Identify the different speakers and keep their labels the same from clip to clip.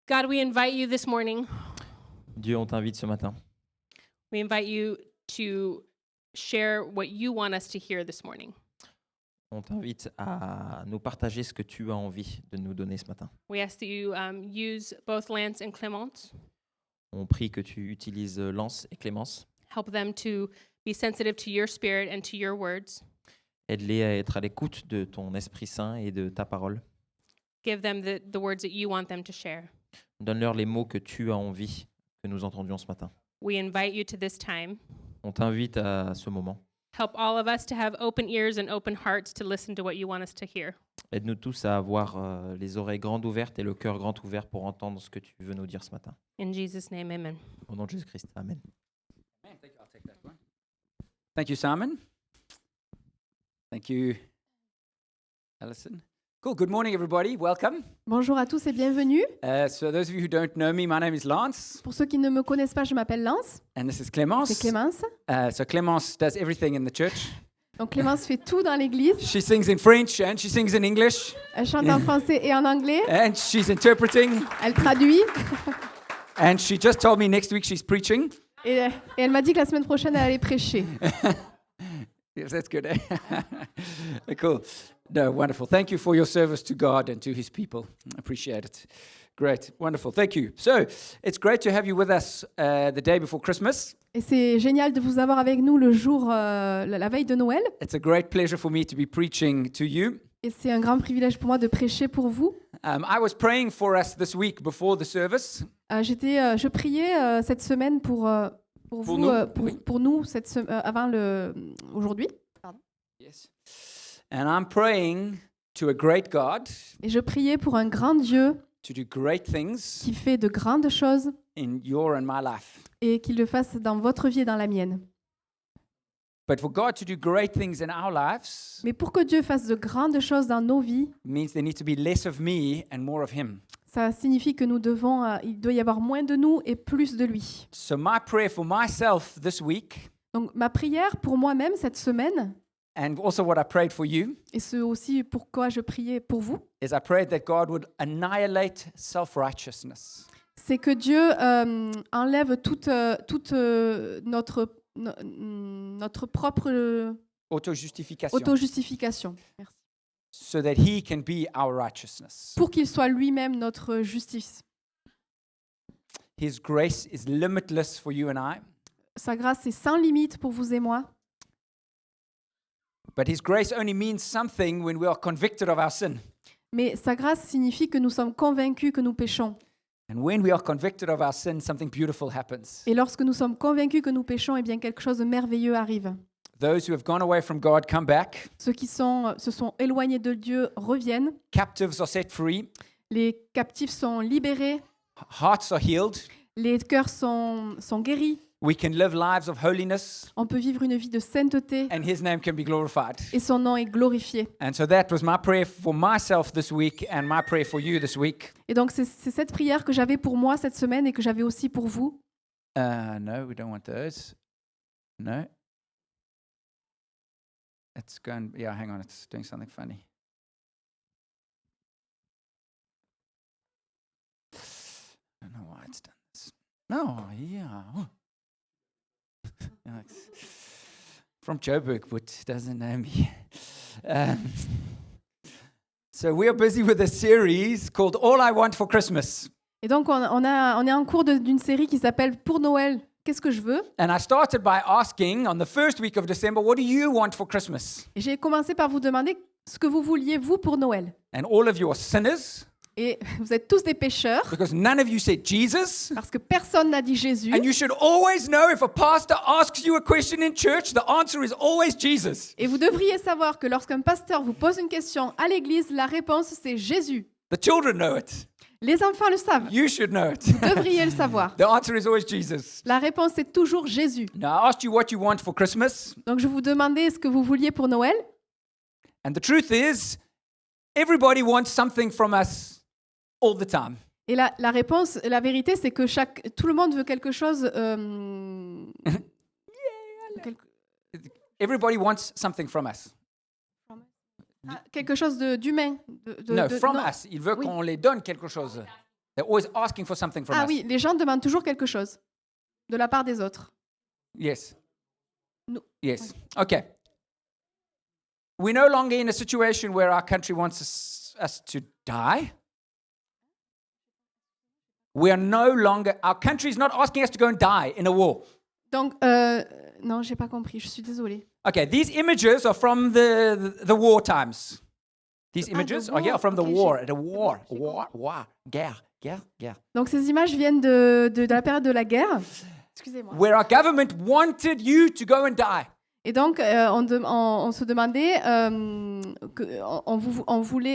Speaker 1: God, we invite you this morning.
Speaker 2: Dieu, on t'invite ce matin.
Speaker 1: We invite you to share what you want us to hear this morning.
Speaker 2: On t'invite à nous partager ce que tu as envie de nous donner ce matin.
Speaker 1: We ask that you use both Lance and Clémence.
Speaker 2: On prie que tu utilises Lance et Clémence.
Speaker 1: Help them to be sensitive to your spirit and to your words.
Speaker 2: Aide-les à être à l'écoute de ton Esprit Saint et de ta parole.
Speaker 1: Give them the words that you want them to share.
Speaker 2: Donne-leur les mots que tu as envie que nous entendions ce matin.
Speaker 1: We invite you to this time.
Speaker 2: On t'invite à ce moment.
Speaker 1: Help all of us to have open ears and open hearts to listen to what you want us to hear.
Speaker 2: Aide-nous tous à avoir les oreilles grandes ouvertes et le cœur grand ouvert pour entendre ce que tu veux nous dire ce matin.
Speaker 1: In Jesus' name, amen.
Speaker 2: Au nom de Jésus-Christ. Amen.
Speaker 3: I'll take that one. Thank you, Simon. Thank you, Alison. Cool. Good morning, everybody. Welcome.
Speaker 4: Bonjour à tous et bienvenue.
Speaker 3: So those of you who don't know me, my name is Lance,
Speaker 4: Pour ceux qui ne me connaissent pas, je m'appelle Lance,
Speaker 3: and this is Clémence.
Speaker 4: c'est Clémence.
Speaker 3: So Clémence does everything in the church.
Speaker 4: Donc Clémence fait tout dans l'église.
Speaker 3: She sings in French and she sings in English,
Speaker 4: Elle chante en français et en anglais.
Speaker 3: and she's interpreting.
Speaker 4: Elle traduit.
Speaker 3: And she just told me next week she's preaching.
Speaker 4: Et elle m'a dit que la semaine prochaine, elle allait prêcher.
Speaker 3: Yes, that's good. Cool. No, wonderful. Thank you for your service to God and to His people. I appreciate it. Great. Wonderful. Thank you. So, it's great to have you with us the day before Christmas.
Speaker 4: Et c'est génial de vous avoir avec nous le jour, la veille de Noël.
Speaker 3: It's a great pleasure for me to be preaching to you.
Speaker 4: Et c'est un grand privilège pour moi de prêcher pour vous.
Speaker 3: I was praying for us this week before the service.
Speaker 4: Je priais cette semaine pour vous,
Speaker 3: nous, oui.
Speaker 4: pour nous avant aujourd'hui.
Speaker 3: Yes. And I'm praying to a great God
Speaker 4: Et je priais pour un grand Dieu
Speaker 3: to do great things
Speaker 4: qui fait de grandes choses
Speaker 3: in your and my life.
Speaker 4: et qu'il le fasse dans votre vie et dans la mienne.
Speaker 3: But for God to do great things in our lives
Speaker 4: Mais pour que Dieu fasse de grandes choses dans nos vies,
Speaker 3: means there needs to be less of me and more of Him.
Speaker 4: ça signifie que il doit y avoir moins de nous et plus de lui.
Speaker 3: So my prayer for myself this week,
Speaker 4: Donc ma prière pour moi-même cette semaine,
Speaker 3: and also what I prayed for you,
Speaker 4: et c'est aussi pourquoi je priais pour vous,
Speaker 3: is I prayed that God would annihilate self-righteousness.
Speaker 4: c'est que Dieu enlève toute notre propre
Speaker 3: Auto-justification.
Speaker 4: auto-justification. Merci.
Speaker 3: So that He can be our righteousness.
Speaker 4: Pour qu'il soit lui-même notre justice.
Speaker 3: His grace is limitless for you and I,
Speaker 4: Sa grâce est sans limite pour vous et moi.
Speaker 3: but His grace only means something when we are convicted of our sin.
Speaker 4: Mais sa grâce signifie que nous sommes convaincus que nous péchons.
Speaker 3: And when we are convicted of our sin, something beautiful happens.
Speaker 4: Et lorsque nous sommes convaincus que nous péchons, eh bien quelque chose de merveilleux arrive.
Speaker 3: Those who have gone away from God come back.
Speaker 4: Ceux qui se sont éloignés de Dieu reviennent.
Speaker 3: Captives are set free.
Speaker 4: Les captifs sont libérés.
Speaker 3: Hearts are healed.
Speaker 4: Les cœurs sont guéris.
Speaker 3: We can live lives of holiness,
Speaker 4: On peut vivre une vie de sainteté
Speaker 3: and His name can be glorified.
Speaker 4: et son nom est glorifié.
Speaker 3: And so that was my prayer for myself this week and my prayer for you this week.
Speaker 4: Et donc c'est cette prière que j'avais pour moi cette semaine et que j'avais aussi pour vous.
Speaker 3: No, we don't want those. No. It's going, yeah, hang on, it's doing something funny. I don't know why it's done this. No, yeah. Yeah, it's from Joburg, but doesn't know me. So we are busy with a series called All I Want for Christmas.
Speaker 4: Et donc on est en cours d'une série qui s'appelle Pour Noël, qu'est-ce que je veux?
Speaker 3: And I started by asking on the first week of December, what do you want for Christmas?
Speaker 4: Et j'ai commencé par vous demander ce que vous vouliez vous pour Noël.
Speaker 3: And all of you are sinners
Speaker 4: Et vous êtes tous des pécheurs
Speaker 3: because none of you said Jesus.
Speaker 4: parce que personne n'a dit Jésus.
Speaker 3: And you should always know if a pastor asks you a question in church, the answer is always Jesus.
Speaker 4: Et vous devriez savoir que lorsqu'un pasteur vous pose une question à l'église, la réponse c'est Jésus.
Speaker 3: The children know it.
Speaker 4: Les enfants le savent.
Speaker 3: You should know it.
Speaker 4: Vous devriez le savoir.
Speaker 3: The answer is always Jesus.
Speaker 4: La réponse c'est toujours Jésus.
Speaker 3: Now, I asked you what you want for Christmas.
Speaker 4: Donc je vous demandais ce que vous vouliez pour Noël.
Speaker 3: And the truth is, everybody wants something from us all the time.
Speaker 4: Et la réponse, la vérité, c'est que tout le monde veut quelque chose.
Speaker 3: Everybody wants something from us.
Speaker 4: Quelque chose d'humain.
Speaker 3: No, from
Speaker 4: non.
Speaker 3: us. Il veut
Speaker 4: Oui.
Speaker 3: qu'on les donne quelque chose. They're always asking for something from
Speaker 4: Ah
Speaker 3: us.
Speaker 4: oui, les gens demandent toujours quelque chose de la part des autres.
Speaker 3: Yes.
Speaker 4: No.
Speaker 3: Yes. Okay. We're no longer in a situation where our country wants us to die. We are no longer, our country is not asking us to go and die in a war.
Speaker 4: Donc, non, j'ai pas compris, je suis désolée.
Speaker 3: Okay, these images are from the war times. These images are
Speaker 4: war.
Speaker 3: from the
Speaker 4: Okay,
Speaker 3: war,
Speaker 4: j'ai-
Speaker 3: guerre.
Speaker 4: Donc, ces images viennent de la période de la guerre. Excusez-moi.
Speaker 3: Where our government wanted you to go and die.
Speaker 4: Et donc, on se demandait,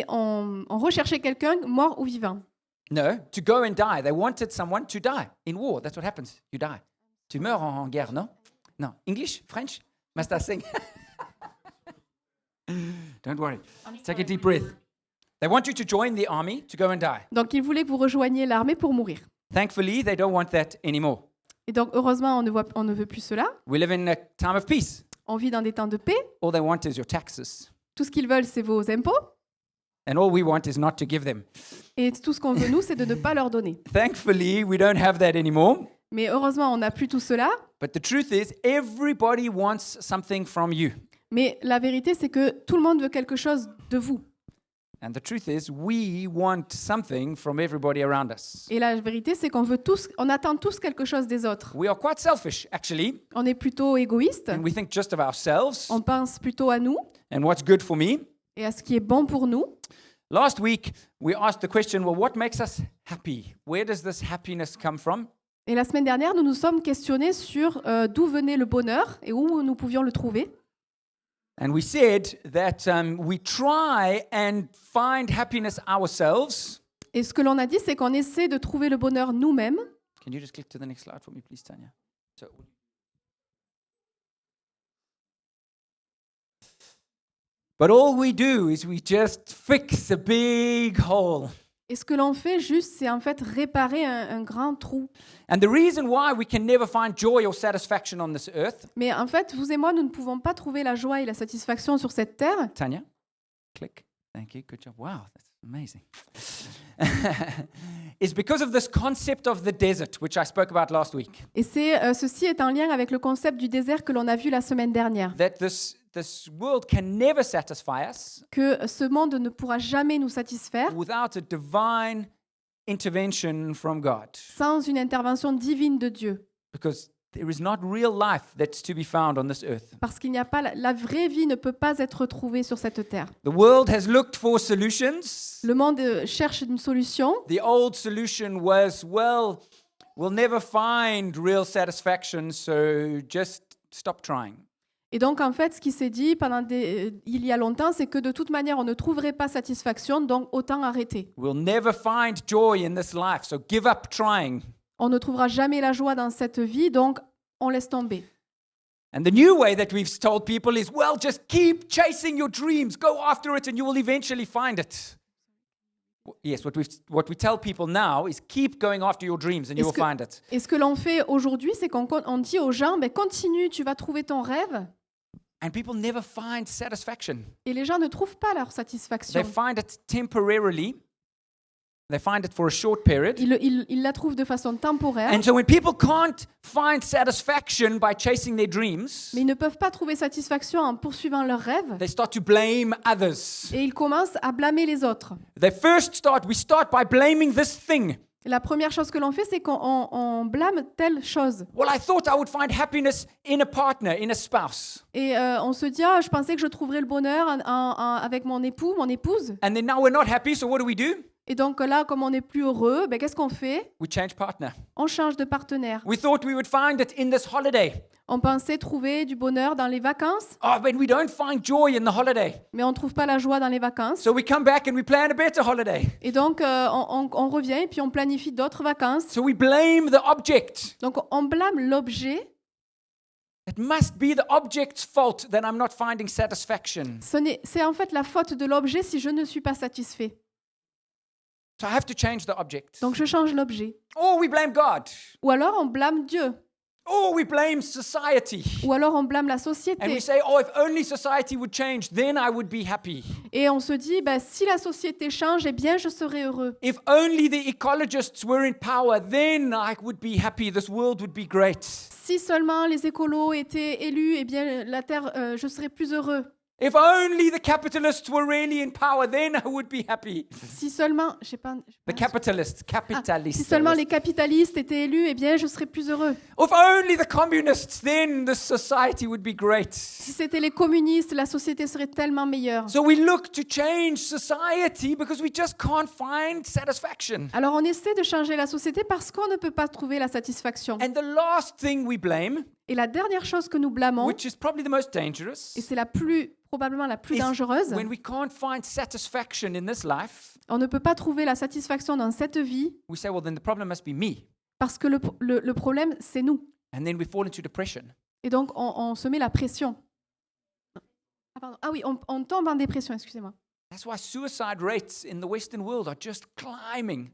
Speaker 4: on recherchait quelqu'un mort ou vivant.
Speaker 3: No, to go and die. They wanted someone to die in war. That's what happens. You die. Tu meurs en guerre, non? No. English? French? Must I sing? Don't worry. Take a deep breath. They want you to join the army to go and die.
Speaker 4: Donc, ils voulaient que vous rejoigniez l'armée pour mourir.
Speaker 3: Thankfully, they don't want that anymore.
Speaker 4: Et donc, heureusement, on ne veut plus cela.
Speaker 3: We live in a time of peace.
Speaker 4: On vit dans des temps de paix.
Speaker 3: All they want is your taxes.
Speaker 4: Tout ce qu'ils veulent, c'est vos impôts.
Speaker 3: And all we want is not to give them.
Speaker 4: Et tout ce qu'on veut, nous, c'est de ne pas leur donner.
Speaker 3: Thankfully, we don't have that anymore.
Speaker 4: Mais heureusement, on n'a plus tout cela.
Speaker 3: But the truth is, everybody wants something from you.
Speaker 4: Mais la vérité, c'est que tout le monde veut quelque chose de vous.
Speaker 3: And the truth is, we want something from everybody around us.
Speaker 4: Et la vérité, c'est on attend tous quelque chose des autres.
Speaker 3: We are quite selfish, actually,
Speaker 4: On est plutôt égoïste.
Speaker 3: and we think just of ourselves
Speaker 4: On pense plutôt à nous
Speaker 3: and what's good for me.
Speaker 4: et à ce qui est bon pour nous.
Speaker 3: Last week, we asked the question, well, what makes us happy? Where does this happiness come from?
Speaker 4: Et la semaine dernière, nous nous sommes questionnés sur d'où venait le bonheur et où nous pouvions le trouver.
Speaker 3: And we said that we try and find happiness ourselves.
Speaker 4: Et ce que l'on a dit, c'est qu'on essaie de trouver le bonheur nous-mêmes.
Speaker 3: Can you just click to the next slide for me, please, Tanya? So, but all we do is we just fix a big hole.
Speaker 4: Et ce que l'on fait juste, c'est en fait réparer un grand trou.
Speaker 3: And the reason why we can never find joy or satisfaction on this earth,
Speaker 4: Mais en fait, vous et moi, nous ne pouvons pas trouver la joie et la satisfaction sur cette terre.
Speaker 3: Tanya, click. Thank you. Good job. Wow, that's amazing. Is because of this concept of the desert, which I spoke about last week.
Speaker 4: Et ceci est en lien avec le concept du désert que l'on a vu la semaine dernière.
Speaker 3: That this world can never satisfy us
Speaker 4: Que ce monde ne pourra jamais nous satisfaire
Speaker 3: without a divine intervention from God.
Speaker 4: sans une intervention divine de Dieu.
Speaker 3: Because there is not real life that's to be found on this earth.
Speaker 4: Parce qu'il n'y a pas la vraie vie ne peut pas être trouvée sur cette terre.
Speaker 3: The world has looked for solutions.
Speaker 4: Le monde cherche une solution.
Speaker 3: The old solution was, well, we'll never find real satisfaction, so just stop trying.
Speaker 4: Et donc, en fait, ce qui s'est dit il y a longtemps, c'est que de toute manière, on ne trouverait pas satisfaction, donc autant arrêter.
Speaker 3: We'll never find joy in this life, so give up trying.
Speaker 4: On ne trouvera jamais la joie dans cette vie, donc on laisse tomber.
Speaker 3: And the new way that we've told people is, well, just keep chasing your dreams, go after it, and you will eventually find it. Yes, what we tell people now is keep going after your dreams and you will find it.
Speaker 4: Et ce que l'on fait aujourd'hui, c'est qu'on dit aux gens, continue, tu vas trouver ton rêve.
Speaker 3: And people never find satisfaction.
Speaker 4: Et les gens ne trouvent pas leur satisfaction.
Speaker 3: They find it temporarily. They find it for a short period.
Speaker 4: Ils la trouvent de façon temporaire.
Speaker 3: And so when people can't find satisfaction by chasing their dreams,
Speaker 4: Mais ils ne peuvent pas trouver satisfaction en poursuivant leurs rêves.
Speaker 3: they start to blame others.
Speaker 4: Et ils commencent à blâmer les autres.
Speaker 3: We start by blaming this thing.
Speaker 4: La première chose que l'on fait, c'est qu'on blâme telle chose.
Speaker 3: Well, I thought I would find happiness in a partner, in a spouse.
Speaker 4: Et on se dit, je pensais que je trouverais le bonheur avec mon époux, mon épouse.
Speaker 3: And then now we're not happy, so what do?
Speaker 4: Et donc là, comme on n'est plus heureux, qu'est-ce qu'on fait?
Speaker 3: We change partner.
Speaker 4: On change de partenaire.
Speaker 3: We thought we would find it in this holiday.
Speaker 4: On pensait trouver du bonheur dans les vacances,
Speaker 3: Oh, but we don't find joy in the holiday.
Speaker 4: mais on ne trouve pas la joie dans les vacances.
Speaker 3: So we come back and we plan a better holiday.
Speaker 4: Et donc, on revient et puis on planifie d'autres vacances.
Speaker 3: So we blame the object.
Speaker 4: Donc, on blâme l'objet.
Speaker 3: It must be the object's fault that I'm not finding satisfaction.
Speaker 4: C'est en fait la faute de l'objet si je ne suis pas satisfait.
Speaker 3: So I have to change the object.
Speaker 4: Donc, je change l'objet.
Speaker 3: Or we blame God.
Speaker 4: Ou alors, on blâme Dieu.
Speaker 3: Or we blame society.
Speaker 4: Ou alors on blâme la
Speaker 3: And
Speaker 4: société.
Speaker 3: we say, oh, if only society would change, then I would be happy.
Speaker 4: Et on se dit, bah, si la société change, eh bien, je serai heureux.
Speaker 3: If only the ecologists were in power, then I would be happy. This world would be great.
Speaker 4: Si seulement les écolos étaient élus, eh bien, la Terre, je serais plus heureux.
Speaker 3: If only the capitalists were really in power, then I would be happy.
Speaker 4: Si seulement, je sais pas,
Speaker 3: The capitalists,
Speaker 4: si seulement les capitalistes étaient élus, eh bien, je serais plus heureux.
Speaker 3: If only the communists, then the society would be great.
Speaker 4: Si c'était les communistes, la société serait tellement meilleure.
Speaker 3: So we look to change society because we just can't find satisfaction.
Speaker 4: Alors on essaie de changer la société parce qu'on ne peut pas trouver la satisfaction.
Speaker 3: And the last thing we blame,
Speaker 4: Et la dernière chose que nous blâmons,
Speaker 3: which is probably the most dangerous,
Speaker 4: et c'est probablement la plus
Speaker 3: is
Speaker 4: dangereuse,
Speaker 3: when we can't find satisfaction in this life,
Speaker 4: on ne peut pas trouver la satisfaction dans cette vie
Speaker 3: we say, well, then the problem must be me.
Speaker 4: parce que le problème, c'est nous.
Speaker 3: And then we fall into depression.
Speaker 4: Et donc on se met la pression. Ah, pardon. Ah oui, on tombe en dépression, excusez-moi.
Speaker 3: That's why suicide rates in the Western world are just climbing.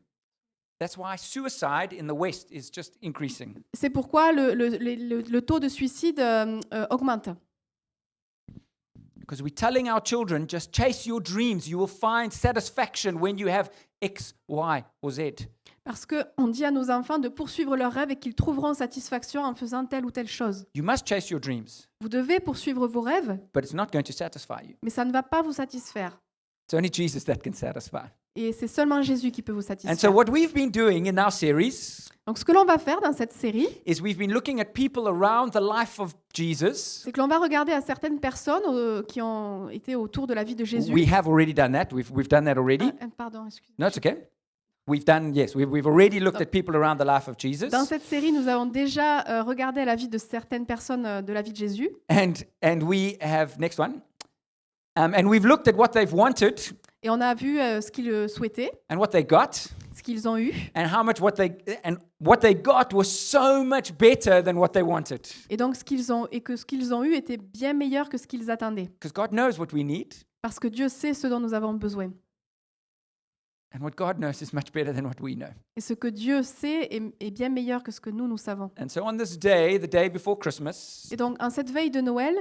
Speaker 3: That's why suicide in the West is just increasing.
Speaker 4: C'est pourquoi le taux de suicide augmente.
Speaker 3: Because we're telling our children, just chase your dreams. You will find satisfaction when you have X, Y, or Z.
Speaker 4: Parce qu'on dit à nos enfants de poursuivre leurs rêves et qu'ils trouveront satisfaction en faisant telle ou telle chose.
Speaker 3: You must chase your dreams,
Speaker 4: Vous devez poursuivre vos rêves,
Speaker 3: but it's not going to satisfy you.
Speaker 4: mais ça ne va pas vous satisfaire.
Speaker 3: It's only Jesus that can satisfy.
Speaker 4: Et c'est seulement Jésus qui peut vous
Speaker 3: And so
Speaker 4: satisfaire.
Speaker 3: what we've been doing in our series
Speaker 4: Donc ce que l'on va faire dans cette série,
Speaker 3: is we've been looking at people around the life of Jesus.
Speaker 4: c'est que l'on va regarder à certaines personnes qui ont été autour de la vie de Jésus.
Speaker 3: We have already done that. We've done that already.
Speaker 4: Pardon, excusez.
Speaker 3: No, it's okay. We've already looked at people around the life of Jesus.
Speaker 4: Dans cette série, nous avons déjà regardé à la vie de certaines personnes de la vie de Jésus.
Speaker 3: And we have, next one. And we've looked at what they've wanted
Speaker 4: Et on a vu ce qu'ils souhaitaient,
Speaker 3: and what they got,
Speaker 4: ce qu'ils ont eu.
Speaker 3: and how much what they got was so much better than what they wanted.
Speaker 4: Et donc ce qu'ils ont eu était bien meilleur que ce qu'ils attendaient.
Speaker 3: Because God knows what we need,
Speaker 4: Parce que Dieu sait ce dont nous avons besoin.
Speaker 3: and what God knows is much better than what we know.
Speaker 4: Et ce que Dieu sait est bien meilleur que ce que nous savons.
Speaker 3: And so on this day, the day before Christmas,
Speaker 4: Et donc en cette veille de Noël,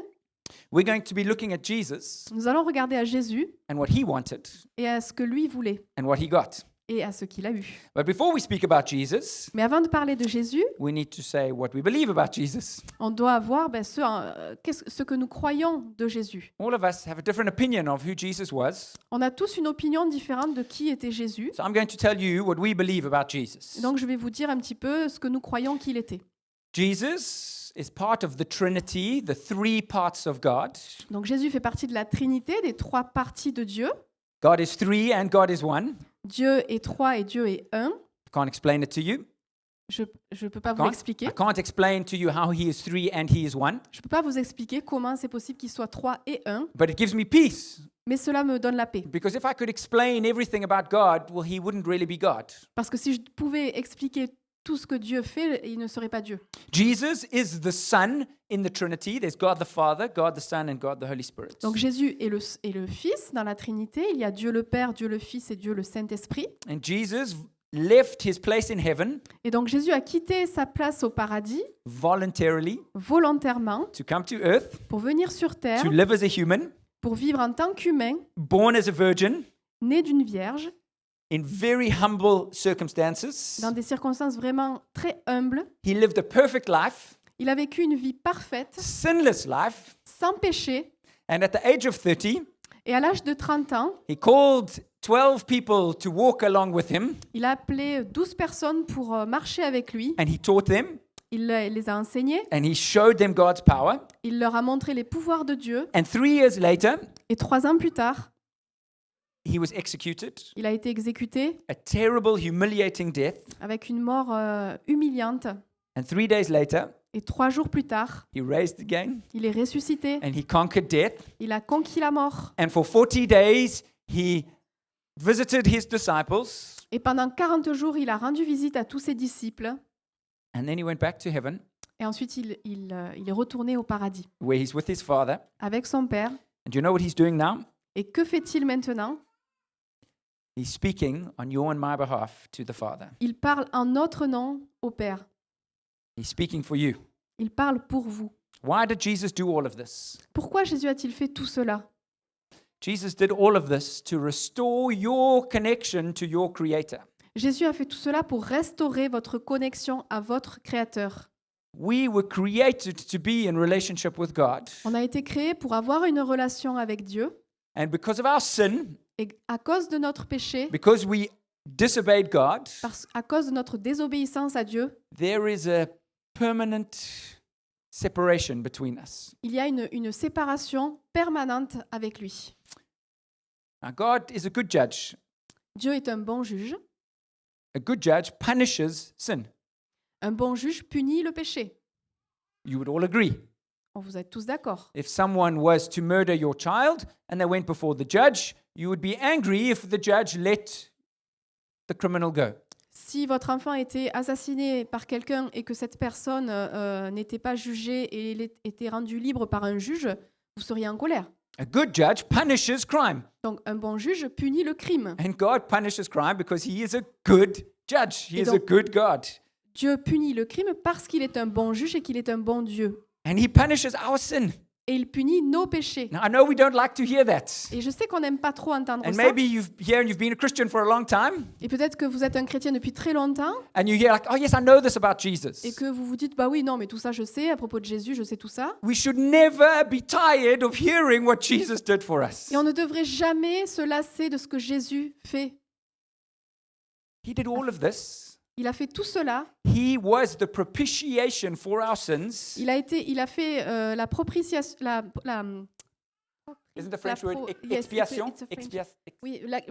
Speaker 3: we're going to be looking at Jesus
Speaker 4: nous allons regarder à Jésus
Speaker 3: and what he wanted
Speaker 4: et à ce que lui voulait
Speaker 3: and what he got.
Speaker 4: et à ce qu'il a eu.
Speaker 3: But before we speak about Jesus,
Speaker 4: Mais avant de parler de Jésus,
Speaker 3: we need to say what we believe about Jesus.
Speaker 4: on doit voir ce que nous croyons de Jésus.
Speaker 3: All of us have a different opinion of who Jesus was.
Speaker 4: On a tous une opinion différente de qui était Jésus.
Speaker 3: So I'm going to tell you what we believe about Jesus.
Speaker 4: Donc je vais vous dire un petit peu ce que nous croyons qu'il était.
Speaker 3: Jesus is part of the Trinity, the three parts of God.
Speaker 4: Donc Jésus fait partie de la Trinité, des trois parties de Dieu.
Speaker 3: God is three and God is one.
Speaker 4: Dieu est trois et Dieu est un.
Speaker 3: I can't explain it to you.
Speaker 4: Je ne peux pas vous
Speaker 3: I
Speaker 4: l'expliquer.
Speaker 3: can't explain to you how he is three and he is one,
Speaker 4: Je ne peux pas vous expliquer comment c'est possible qu'il soit trois et un,
Speaker 3: but it gives me peace.
Speaker 4: mais cela me donne la paix.
Speaker 3: Because if I could explain everything about God, well, he wouldn't really be God.
Speaker 4: Parce que si je pouvais expliquer tout ce que Dieu fait, il ne serait pas Dieu.
Speaker 3: Jesus is the Son in the Trinity. There's God the Father, God the Son, and God the Holy Spirit.
Speaker 4: Donc Jésus est le Fils dans la Trinité. Il y a Dieu le Père, Dieu le Fils et Dieu le Saint-Esprit.
Speaker 3: And Jesus left his place in heaven
Speaker 4: Et donc Jésus a quitté sa place au paradis
Speaker 3: voluntarily
Speaker 4: volontairement
Speaker 3: to come to earth,
Speaker 4: pour venir sur terre,
Speaker 3: to live as a human,
Speaker 4: pour vivre en tant qu'humain,
Speaker 3: born as a virgin,
Speaker 4: né d'une vierge,
Speaker 3: in very humble circumstances.
Speaker 4: dans des circonstances vraiment très humbles.
Speaker 3: He lived a perfect life,
Speaker 4: Il a vécu une vie parfaite,
Speaker 3: sinless life,
Speaker 4: sans péché.
Speaker 3: and at the age of 30,
Speaker 4: Et à l'âge de 30 ans,
Speaker 3: he called 12 people to walk along with him,
Speaker 4: il a appelé 12 personnes pour marcher avec lui.
Speaker 3: and he taught them,
Speaker 4: Il les a enseignés.
Speaker 3: and he showed them God's power.
Speaker 4: Il leur a montré les pouvoirs de Dieu.
Speaker 3: And 3 years later,
Speaker 4: Et 3 ans plus tard,
Speaker 3: he was executed,
Speaker 4: il a été exécuté
Speaker 3: a terrible, humiliating death.
Speaker 4: avec une mort humiliante.
Speaker 3: And 3 days later,
Speaker 4: Et 3 jours plus tard,
Speaker 3: he raised again,
Speaker 4: il est ressuscité.
Speaker 3: and he conquered death.
Speaker 4: Il a conquis la mort.
Speaker 3: And for 40 days, he visited his disciples,
Speaker 4: Et pendant 40 jours, il a rendu visite à tous ses disciples.
Speaker 3: and then he went back to heaven,
Speaker 4: Et ensuite, il est retourné au paradis
Speaker 3: where he's with his Father.
Speaker 4: avec son Père.
Speaker 3: And do you know what he's doing now?
Speaker 4: Et que fait-il maintenant?
Speaker 3: He's speaking on your and my behalf to the Father.
Speaker 4: Il parle en notre nom au Père.
Speaker 3: He's speaking for you.
Speaker 4: Il parle pour vous.
Speaker 3: Why did Jesus do all of this?
Speaker 4: Pourquoi Jésus a-t-il fait tout cela?
Speaker 3: Jesus did all of this to restore your connection to your Creator.
Speaker 4: Jésus a fait tout cela pour restaurer votre connexion à votre Créateur.
Speaker 3: We were created to be in relationship with God.
Speaker 4: On a été créé pour avoir une relation avec Dieu.
Speaker 3: And because of our sin,
Speaker 4: Et à cause de notre péché,
Speaker 3: because we disobeyed God,
Speaker 4: à cause de notre désobéissance à Dieu,
Speaker 3: there is a permanent separation between us.
Speaker 4: il y a une séparation permanente avec lui.
Speaker 3: Now, God is a good judge.
Speaker 4: Dieu est un bon juge.
Speaker 3: A good judge punishes sin.
Speaker 4: Un bon juge punit le péché.
Speaker 3: You would all agree.
Speaker 4: Vous êtes tous d'accord.
Speaker 3: If someone was to murder your child and they went before the judge, you would be angry if the judge let the criminal go.
Speaker 4: Si votre enfant était assassiné par quelqu'un et que cette personne n'était pas jugée et était rendue libre par un juge, vous seriez en colère.
Speaker 3: A good judge punishes crime.
Speaker 4: Donc un bon juge punit le crime.
Speaker 3: And God punishes crime because he is a good judge. He
Speaker 4: Et
Speaker 3: is a
Speaker 4: donc-
Speaker 3: good God.
Speaker 4: Dieu punit le crime parce qu'il est un bon juge et qu'il est un bon Dieu.
Speaker 3: And he punishes our sin.
Speaker 4: Et il punit nos péchés.
Speaker 3: Now, I know we don't like to hear that.
Speaker 4: Et je sais qu'on n'aime pas trop entendre
Speaker 3: And
Speaker 4: ça.
Speaker 3: maybe you've been a Christian for a long time,
Speaker 4: Et peut-être que vous êtes un chrétien depuis très longtemps
Speaker 3: and you hear like, oh yes, I know this about Jesus.
Speaker 4: et que vous vous dites, bah oui, non, mais tout ça je sais, à propos de Jésus, je sais tout ça.
Speaker 3: We should never be tired of hearing what Jesus did for us.
Speaker 4: Et on ne devrait jamais se lasser de ce que Jésus fait.
Speaker 3: He did all of this.
Speaker 4: Il a fait tout cela.
Speaker 3: He was the propitiation for our sins.
Speaker 4: Il a fait la propitiation,
Speaker 3: Isn't the French word
Speaker 4: pro- yes,
Speaker 3: expiation?
Speaker 4: it's a French-
Speaker 3: Expiation.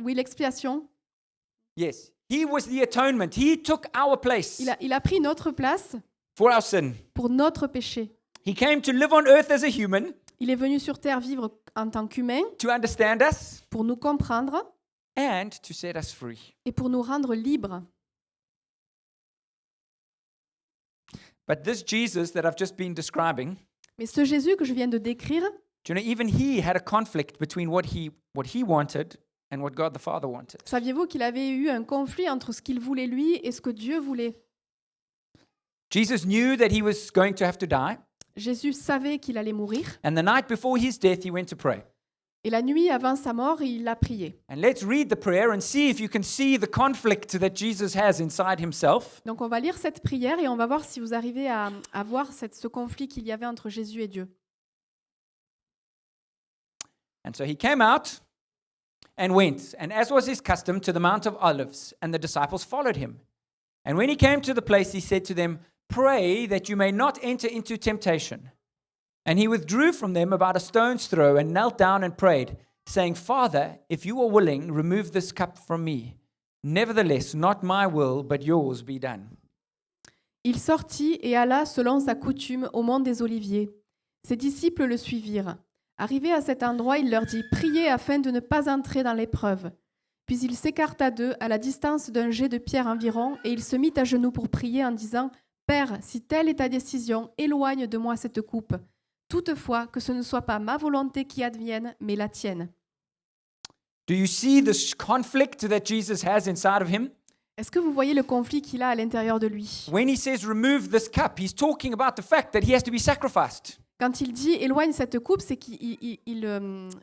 Speaker 4: oui, l'expiation.
Speaker 3: Yes. He was the atonement. He took our place
Speaker 4: Il a pris notre place
Speaker 3: for our sin.
Speaker 4: pour notre péché.
Speaker 3: He came to live on earth as a human,
Speaker 4: Il est venu sur terre vivre en tant qu'humain
Speaker 3: to understand us,
Speaker 4: pour nous comprendre
Speaker 3: and to set us free.
Speaker 4: et pour nous rendre libres.
Speaker 3: But this Jesus that I've just been describing,
Speaker 4: Mais ce Jésus que je viens de décrire,
Speaker 3: do you know, even he had a conflict between what he wanted and what God the Father wanted.
Speaker 4: saviez-vous qu'il avait eu un conflit entre ce qu'il voulait lui et ce que Dieu voulait?
Speaker 3: Jesus knew that he was going to have to die,
Speaker 4: Jésus savait qu'il allait mourir
Speaker 3: and the night before his death, he went to pray.
Speaker 4: et la nuit avant sa mort, il a prié.
Speaker 3: And let's read the prayer and see if you can see the conflict that Jesus has inside himself.
Speaker 4: Donc on va lire cette prière et on va voir si vous arrivez à voir ce conflit qu'il y avait entre Jésus et Dieu.
Speaker 3: And so he came out and went, and as was his custom, to the Mount of Olives, and the disciples followed him. And when he came to the place, he said to them, "Pray that you may not enter into temptation." And he withdrew from them about a stone's throw and knelt down and prayed, saying, "Father, if you are willing, remove this cup from me. Nevertheless, not my will, but yours be done."
Speaker 4: Il sortit et alla selon sa coutume au mont des Oliviers. Ses disciples le suivirent. Arrivé à cet endroit, il leur dit « Priez afin de ne pas entrer dans l'épreuve. » Puis il s'écarta d'eux à la distance d'un jet de pierre environ, et il se mit à genoux pour prier en disant « Père, si telle est ta décision, éloigne de moi cette coupe. Toutefois, que ce ne soit pas ma volonté qui advienne, mais la tienne.
Speaker 3: Do you see this conflict that Jesus has inside of him? »
Speaker 4: Est-ce que vous voyez le conflit qu'il a à l'intérieur de lui?
Speaker 3: When he says remove this cup, he's talking about the fact that he has to be sacrificed.
Speaker 4: Quand il dit « éloigne cette coupe », c'est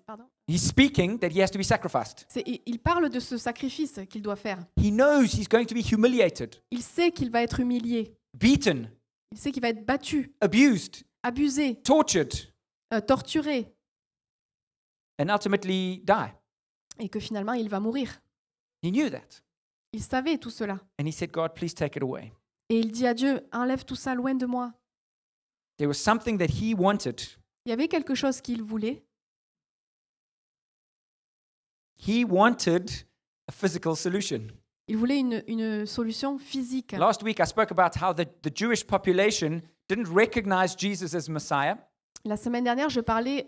Speaker 4: pardon.
Speaker 3: He's speaking that he has to be sacrificed.
Speaker 4: Il parle de ce sacrifice qu'il doit faire.
Speaker 3: He knows he's going to be humiliated,
Speaker 4: Il sait qu'il va être humilié.
Speaker 3: beaten,
Speaker 4: Il sait qu'il va être battu,
Speaker 3: abused,
Speaker 4: abusé,
Speaker 3: tortured,
Speaker 4: torturé,
Speaker 3: and ultimately die.
Speaker 4: et que finalement il va mourir.
Speaker 3: He knew that.
Speaker 4: Il savait tout cela.
Speaker 3: And he said, "God, please take it away."
Speaker 4: Et il dit à Dieu, enlève tout ça loin de moi.
Speaker 3: There was something that he wanted.
Speaker 4: Il y avait quelque chose qu'il voulait.
Speaker 3: He wanted a physical solution.
Speaker 4: Il voulait une solution physique.
Speaker 3: Last week, I spoke about how the Jewish population didn't recognize Jesus as Messiah
Speaker 4: La semaine dernière, je parlais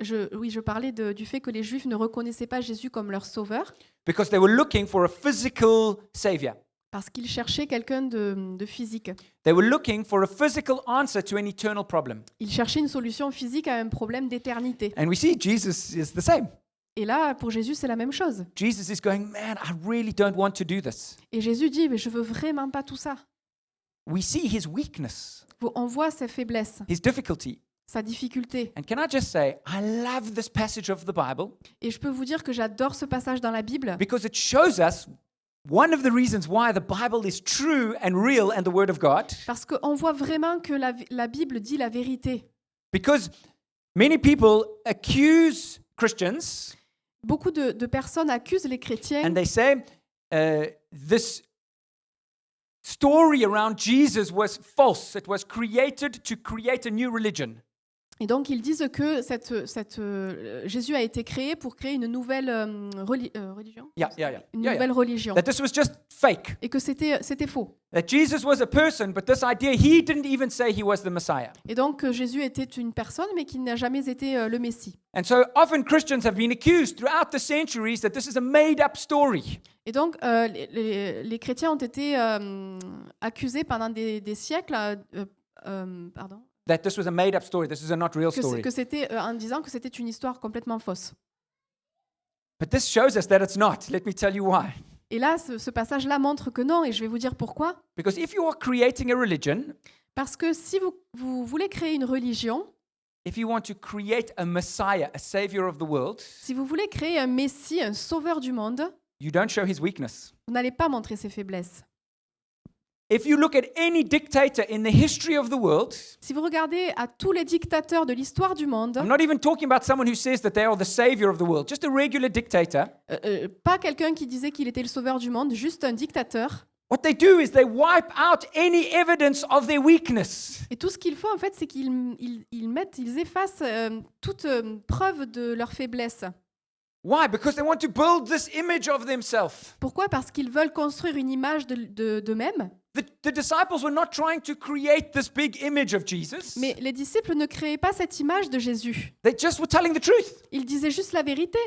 Speaker 4: du fait que les Juifs ne reconnaissaient pas Jésus comme leur sauveur
Speaker 3: because they were looking for a physical savior.
Speaker 4: parce qu'ils cherchaient quelqu'un de physique.
Speaker 3: They were looking for a physical answer to an eternal problem.
Speaker 4: Ils cherchaient une solution physique à un problème d'éternité.
Speaker 3: And we see Jesus is the same.
Speaker 4: Et là, pour Jésus, c'est la même chose.
Speaker 3: Jesus is going, "Man, I really don't want to do this.
Speaker 4: Et Jésus dit, mais je veux vraiment pas tout ça.
Speaker 3: we see his weakness,
Speaker 4: On voit ses faiblesses,
Speaker 3: his difficulty.
Speaker 4: sa difficulté.
Speaker 3: And can I just say, I love this passage of the Bible
Speaker 4: Et je peux vous dire que j'adore ce passage dans la Bible
Speaker 3: because it shows us one of the reasons why the Bible is true and real and the Word of God.
Speaker 4: parce qu'on voit vraiment que la Bible dit la vérité.
Speaker 3: Because many people accuse Christians
Speaker 4: Beaucoup de personnes accusent les chrétiens
Speaker 3: and they say this story around Jesus was false. It was created to create a new religion.
Speaker 4: et donc ils disent que Jésus a été créé pour créer une nouvelle religion, une nouvelle religion,
Speaker 3: That this was just fake.
Speaker 4: et que c'était faux.
Speaker 3: That Jesus was a person, but this idea, he didn't even say he was the Messiah.
Speaker 4: Et donc Jésus était une personne, mais qu'il n'a jamais été le Messie.
Speaker 3: And so often Christians have been accused throughout the centuries that this is a made-up story.
Speaker 4: Et donc les chrétiens ont été accusés pendant des siècles,
Speaker 3: That this was a made-up story. This is a not real story.
Speaker 4: que c'était en disant que c'était une histoire complètement fausse.
Speaker 3: But this shows us that it's not. Let me tell you why.
Speaker 4: Et là, ce passage-là montre que non, et je vais vous dire pourquoi.
Speaker 3: Because if you are creating a religion,
Speaker 4: Parce que si vous voulez créer une religion,
Speaker 3: if you want to create a Messiah, a savior of the world,
Speaker 4: si vous voulez créer un Messie, un sauveur du monde,
Speaker 3: you don't show his weakness.
Speaker 4: vous n'allez pas montrer ses faiblesses.
Speaker 3: If you look at any dictator in the history of the world,
Speaker 4: Si vous regardez à tous les dictateurs de l'histoire du monde,
Speaker 3: I'm not even talking about someone who says that they are the savior of the world, just a regular dictator.
Speaker 4: pas quelqu'un qui disait qu'il était le sauveur du monde, juste un dictateur.
Speaker 3: What they do is they wipe out any evidence of their weakness.
Speaker 4: Et tout ce qu'ils font, en fait, c'est qu'ils effacent toute preuve de leur faiblesse.
Speaker 3: Why? Because they want to build this image of themselves.
Speaker 4: Pourquoi? Parce qu'ils veulent construire une image d'eux-mêmes.
Speaker 3: The disciples were not trying to create this big image of Jesus.
Speaker 4: Mais les disciples ne créaient pas cette image de Jésus.
Speaker 3: They just were telling the truth.
Speaker 4: Ils disaient juste la vérité.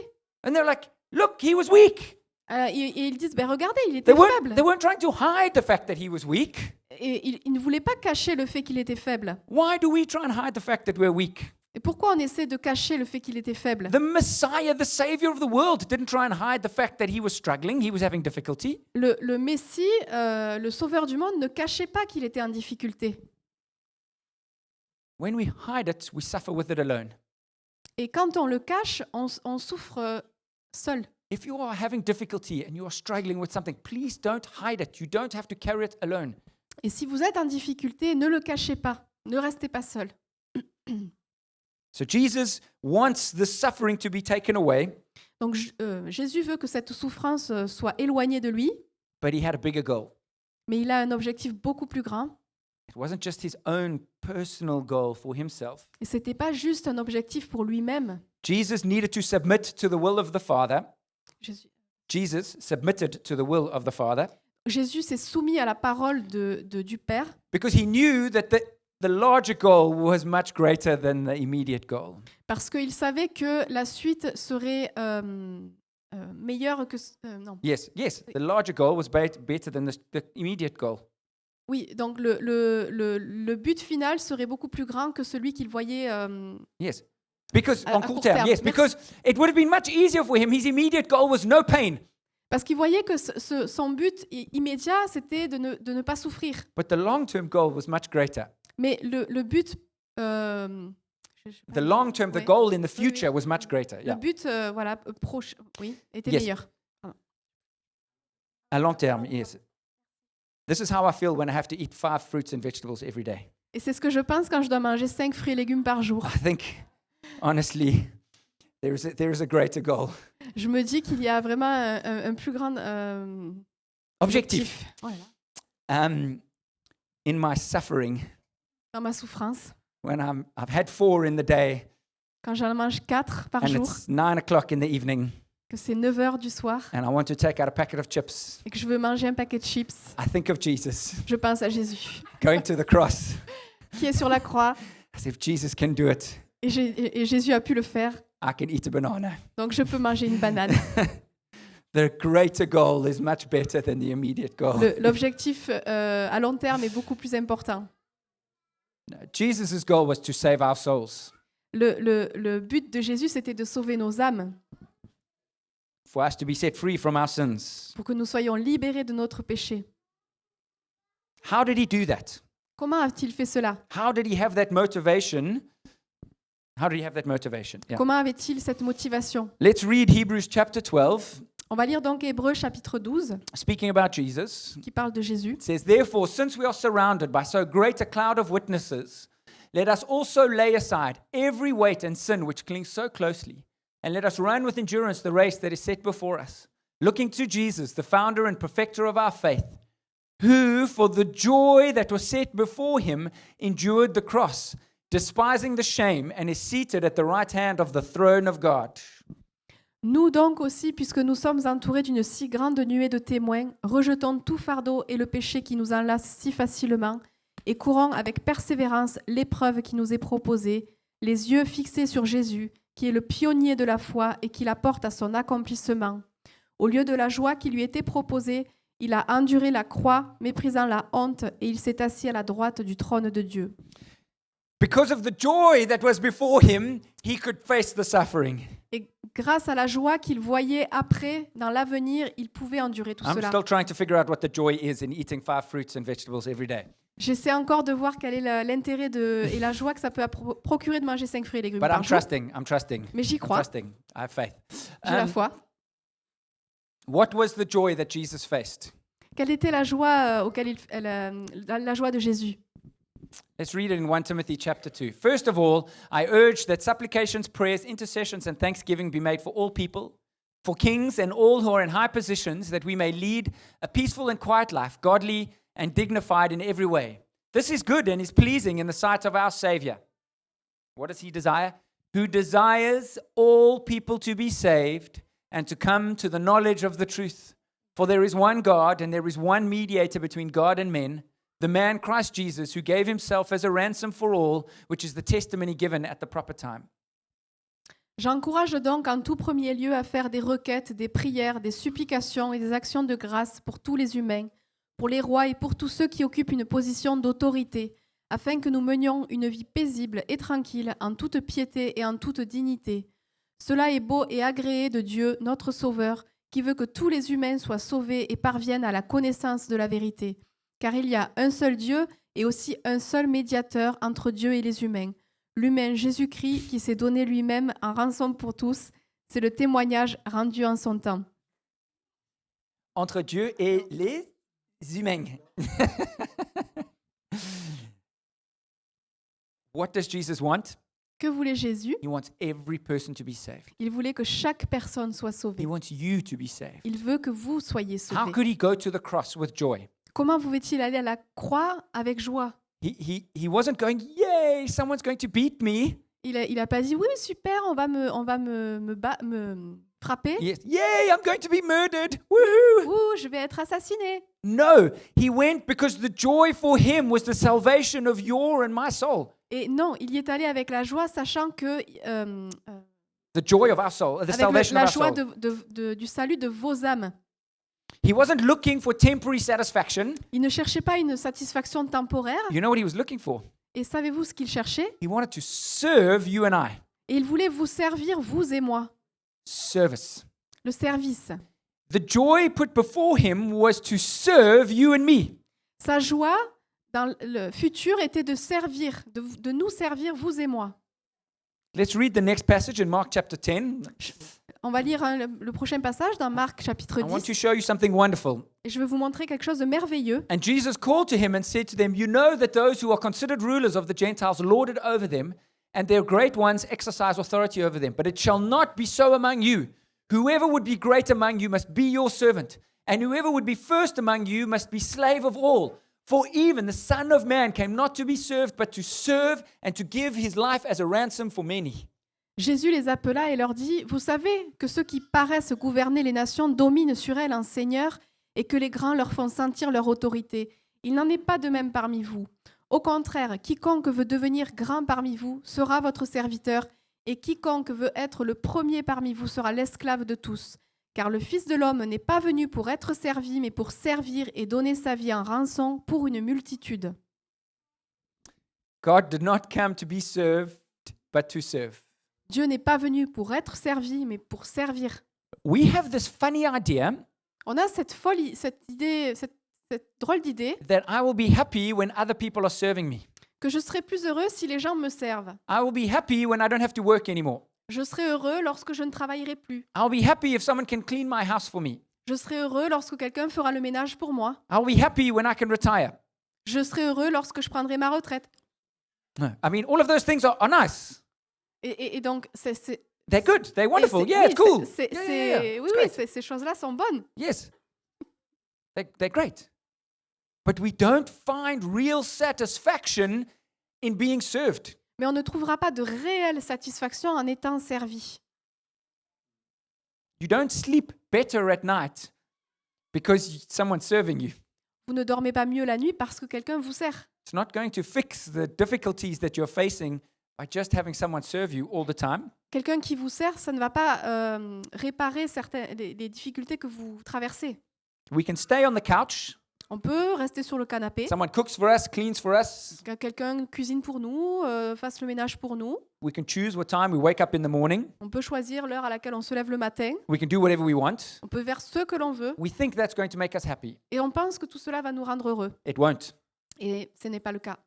Speaker 3: And they're like, look, he was weak.
Speaker 4: Et ils disent, ben regardez, il était faible.
Speaker 3: They weren't trying to hide the fact that he was weak.
Speaker 4: Et ils ne voulaient pas cacher le fait qu'il était faible.
Speaker 3: Why do we try and hide the fact that we're weak?
Speaker 4: Et pourquoi on essaie de cacher le fait qu'il était faible?
Speaker 3: The Messiah, the Savior of the world, didn't try and hide the fact that he was struggling, he was having difficulty.
Speaker 4: Le Messie, le Sauveur du monde, ne cachait pas qu'il était en difficulté.
Speaker 3: When we hide it, we suffer with it alone.
Speaker 4: Et quand on le cache, on souffre seul.
Speaker 3: If you are having difficulty and you are struggling with something, please don't hide it. You don't have to carry it alone.
Speaker 4: Et si vous êtes en difficulté, ne le cachez pas. Ne restez pas seul.
Speaker 3: So Jesus wants the suffering to be taken away,
Speaker 4: Donc Jésus veut que cette souffrance soit éloignée de lui,
Speaker 3: but he had a bigger goal.
Speaker 4: mais il a un objectif beaucoup plus grand.
Speaker 3: It wasn't just his own personal goal for himself.
Speaker 4: Et ce n'était pas juste un objectif pour lui-même.
Speaker 3: Jesus needed to submit to the will of the Father.
Speaker 4: Jésus,
Speaker 3: Jesus submitted to the will of the Father
Speaker 4: Jésus s'est soumis à la parole du Père
Speaker 3: because he knew that the larger goal was much greater than the immediate goal.
Speaker 4: parce qu'il savait que la suite serait meilleure que... non.
Speaker 3: Yes, the larger goal was better than the immediate goal.
Speaker 4: Oui, donc le but final serait beaucoup plus grand que celui qu'il voyait.
Speaker 3: Yes. Because
Speaker 4: À
Speaker 3: on court
Speaker 4: court
Speaker 3: terme,
Speaker 4: terme,
Speaker 3: yes,
Speaker 4: merci.
Speaker 3: because it would have been much easier for him. His immediate goal was no pain,
Speaker 4: Parce qu'il voyait que son but immédiat, c'était de ne pas souffrir.
Speaker 3: but the long-term goal was much greater.
Speaker 4: Mais le but...
Speaker 3: The long-term, the
Speaker 4: Ouais.
Speaker 3: goal in the
Speaker 4: Oui, oui.
Speaker 3: future was much greater.
Speaker 4: Le
Speaker 3: Yeah.
Speaker 4: but, voilà, proche, oui, était
Speaker 3: Yes.
Speaker 4: meilleur.
Speaker 3: À long terme, yes. This is how I feel when I have to eat 5 fruits and vegetables every day.
Speaker 4: Et c'est ce que je pense quand je dois manger 5 fruits et légumes par jour.
Speaker 3: I think, honestly, there is a greater goal.
Speaker 4: Je me dis qu'il y a vraiment un plus grand
Speaker 3: Objectif.
Speaker 4: Voilà.
Speaker 3: In my suffering,
Speaker 4: Dans ma souffrance,
Speaker 3: when I've had 4 in the day
Speaker 4: quand j'en mange 4 par
Speaker 3: and
Speaker 4: jour,
Speaker 3: it's 9 o'clock in the evening,
Speaker 4: que c'est 9 heures du soir
Speaker 3: and I want to take out a packet of chips,
Speaker 4: et que je veux manger un paquet de chips,
Speaker 3: I think of Jesus
Speaker 4: je pense à Jésus
Speaker 3: going to the cross.
Speaker 4: qui est sur la croix
Speaker 3: As if Jesus can do it,
Speaker 4: et Jésus a pu le faire,
Speaker 3: I can eat a banana.
Speaker 4: donc je peux manger une banane.
Speaker 3: The greater goal is much better than the immediate goal.
Speaker 4: L'objectif à long terme est beaucoup plus important.
Speaker 3: Jesus' goal was to save our souls,
Speaker 4: Le but de Jésus, c'était de sauver nos âmes
Speaker 3: for us to be set free from our sins,
Speaker 4: pour que nous soyons libérés de notre péché,
Speaker 3: How did he do that?
Speaker 4: Comment a-t-il fait cela?
Speaker 3: How did he have that motivation? How did he have that motivation? Yeah.
Speaker 4: Comment avait-il cette motivation?
Speaker 3: Let's read Hebrews chapter 12,
Speaker 4: On va lire donc Hébreux chapitre 12,
Speaker 3: speaking about Jesus.
Speaker 4: qui parle de Jésus.
Speaker 3: It says, "Therefore, since we are surrounded by so great a cloud of witnesses, let us also lay aside every weight and sin which clings so closely, and let us run with endurance the race that is set before us, looking to Jesus, the founder and perfecter of our faith, who, for the joy that was set before him, endured the cross, despising the shame, and is seated at the right hand of the throne of God."
Speaker 4: Nous donc aussi, puisque nous sommes entourés d'une si grande nuée de témoins, rejetons tout fardeau et le péché qui nous enlace si facilement, et courons avec persévérance l'épreuve qui nous est proposée, les yeux fixés sur Jésus, qui est le pionnier de la foi et qui la porte à son accomplissement. Au lieu de la joie qui lui était proposée, il a enduré la croix, méprisant la honte, et il s'est assis à la droite du trône de Dieu.
Speaker 3: Because of the joy that was before him, he could face the suffering.
Speaker 4: Et grâce à la joie qu'il voyait après, dans l'avenir, il pouvait endurer tout
Speaker 3: I'm
Speaker 4: cela.
Speaker 3: still trying to figure out what the joy is in eating 5 fruits and vegetables every day.
Speaker 4: J'essaie encore de voir quel est l'intérêt et la joie que ça peut procurer de manger 5 fruits et légumes
Speaker 3: But
Speaker 4: par
Speaker 3: I'm
Speaker 4: jour.
Speaker 3: trusting.
Speaker 4: Mais j'y
Speaker 3: I'm
Speaker 4: crois,
Speaker 3: trusting. I have faith.
Speaker 4: j'ai la foi.
Speaker 3: What was the joy that Jesus faced?
Speaker 4: Quelle était la joie la joie de Jésus?
Speaker 3: Let's read it in 1 Timothy chapter 2. First of all, I urge that supplications, prayers, intercessions, and thanksgiving be made for all people, for kings and all who are in high positions, that we may lead a peaceful and quiet life, godly and dignified in every way. This is good and is pleasing in the sight of our Savior. What does he desire? Who desires all people to be saved and to come to the knowledge of the truth. For there is one God and there is one mediator between God and men, the man Christ Jesus, who gave himself as a ransom for all, which is the testimony given at the proper time.
Speaker 4: J'encourage donc en tout premier lieu à faire des requêtes, des prières, des supplications et des actions de grâce pour tous les humains, pour les rois et pour tous ceux qui occupent une position d'autorité, afin que nous menions une vie paisible et tranquille, en toute piété et en toute dignité. Cela est beau et agréé de Dieu, notre Sauveur, qui veut que tous les humains soient sauvés et parviennent à la connaissance de la vérité. Car il y a un seul Dieu et aussi un seul médiateur entre Dieu et les humains, l'humain Jésus-Christ qui s'est donné lui-même en rançon pour tous. C'est le témoignage rendu en son temps.
Speaker 3: Entre Dieu et les humains. What does Jesus want?
Speaker 4: Que voulait Jésus?
Speaker 3: He wants every person to be saved.
Speaker 4: Il voulait que chaque personne soit
Speaker 3: He
Speaker 4: sauvée.
Speaker 3: wants you to be saved.
Speaker 4: Il veut que vous soyez
Speaker 3: How
Speaker 4: sauvés.
Speaker 3: could he go to the cross with joy?
Speaker 4: Comment pouvait-il aller à la croix avec joie?
Speaker 3: He wasn't going, yay, someone's going to beat me.
Speaker 4: Il a pas dit oui, super, on va me frapper.
Speaker 3: Yes, yay, I'm going to be murdered. Woohoo!
Speaker 4: Ouh, je vais être assassiné.
Speaker 3: No, he went because the joy for him was the salvation of your and my soul.
Speaker 4: Et non, il y est allé avec la joie, sachant que
Speaker 3: The joy of our soul, the
Speaker 4: avec
Speaker 3: salvation
Speaker 4: la
Speaker 3: of our
Speaker 4: joie
Speaker 3: soul.
Speaker 4: du salut de vos âmes.
Speaker 3: He wasn't looking for temporary satisfaction.
Speaker 4: Il ne cherchait pas une satisfaction temporaire.
Speaker 3: You know what he was looking for?
Speaker 4: Et savez-vous ce qu'il cherchait?
Speaker 3: He wanted to serve you and I.
Speaker 4: Et il voulait vous servir, vous et moi.
Speaker 3: Service.
Speaker 4: Le service.
Speaker 3: The joy put before him was to serve you and me.
Speaker 4: Sa joie dans le futur était de servir, de nous servir, vous et moi.
Speaker 3: Let's read the next passage in Mark chapter 10.
Speaker 4: On va lire le prochain passage dans Marc chapitre
Speaker 3: I want to
Speaker 4: 10.
Speaker 3: show you something wonderful.
Speaker 4: Et je vais vous montrer quelque chose de merveilleux.
Speaker 3: And Jesus called to him and said to them, "You know that those who are considered rulers of the Gentiles lord it over them, and their great ones exercise authority over them. But it shall not be so among you. Whoever would be great among you must be your servant, and whoever would be first among you must be slave of all. For even the Son of Man came not to be served, but to serve and to give his life as a ransom for many."
Speaker 4: Jésus les appela et leur dit, « Vous savez que ceux qui paraissent gouverner les nations dominent sur elles en seigneur et que les grands leur font sentir leur autorité. Il n'en est pas de même parmi vous. Au contraire, quiconque veut devenir grand parmi vous sera votre serviteur, et quiconque veut être le premier parmi vous sera l'esclave de tous. Car le Fils de l'homme n'est pas venu pour être servi, mais pour servir et donner sa vie en rançon pour une multitude. »
Speaker 3: God did not come to be served, but to serve.
Speaker 4: Dieu n'est pas venu pour être servi, mais pour servir.
Speaker 3: We have this funny idea
Speaker 4: On a cette folie, cette idée, cette drôle d'idée
Speaker 3: that I will be happy when other people are serving me.
Speaker 4: que je serai plus heureux si les gens me servent.
Speaker 3: I will be happy when I don't have to work anymore.
Speaker 4: Je serai heureux lorsque je ne travaillerai plus.
Speaker 3: I'll be happy if someone can clean my house for me.
Speaker 4: Je serai heureux lorsque quelqu'un fera le ménage pour moi.
Speaker 3: I'll be happy when I can retire.
Speaker 4: Je serai heureux lorsque je prendrai ma retraite.
Speaker 3: I mean, all of those things are nice.
Speaker 4: Et donc,
Speaker 3: They're good. They're wonderful.
Speaker 4: et
Speaker 3: Yeah, it's cool.
Speaker 4: oui,
Speaker 3: great.
Speaker 4: ces choses-là sont bonnes.
Speaker 3: Yes. They're great. But we don't find real satisfaction in being served.
Speaker 4: Mais on ne trouvera pas de réelle satisfaction en étant servi.
Speaker 3: You don't sleep better at night because someone's serving you.
Speaker 4: Vous ne dormez pas mieux la nuit parce que quelqu'un vous sert.
Speaker 3: It's not going to fix the difficulties that you're facing by just having someone serve you all the time.
Speaker 4: Quelqu'un qui vous sert, ça ne va pas réparer les difficultés que vous traversez.
Speaker 3: We can stay on the couch.
Speaker 4: On peut rester sur le canapé,
Speaker 3: Someone cooks for us, cleans for us.
Speaker 4: que quelqu'un cuisine pour nous, fasse le ménage pour nous.
Speaker 3: We can choose what time we wake up in the morning.
Speaker 4: On peut choisir l'heure à laquelle on se lève le matin.
Speaker 3: We can do whatever we want.
Speaker 4: On peut faire ce que l'on veut.
Speaker 3: We think that's going to make us happy.
Speaker 4: Et on pense que tout cela va nous rendre heureux.
Speaker 3: It won't.
Speaker 4: Et ce n'est pas le cas.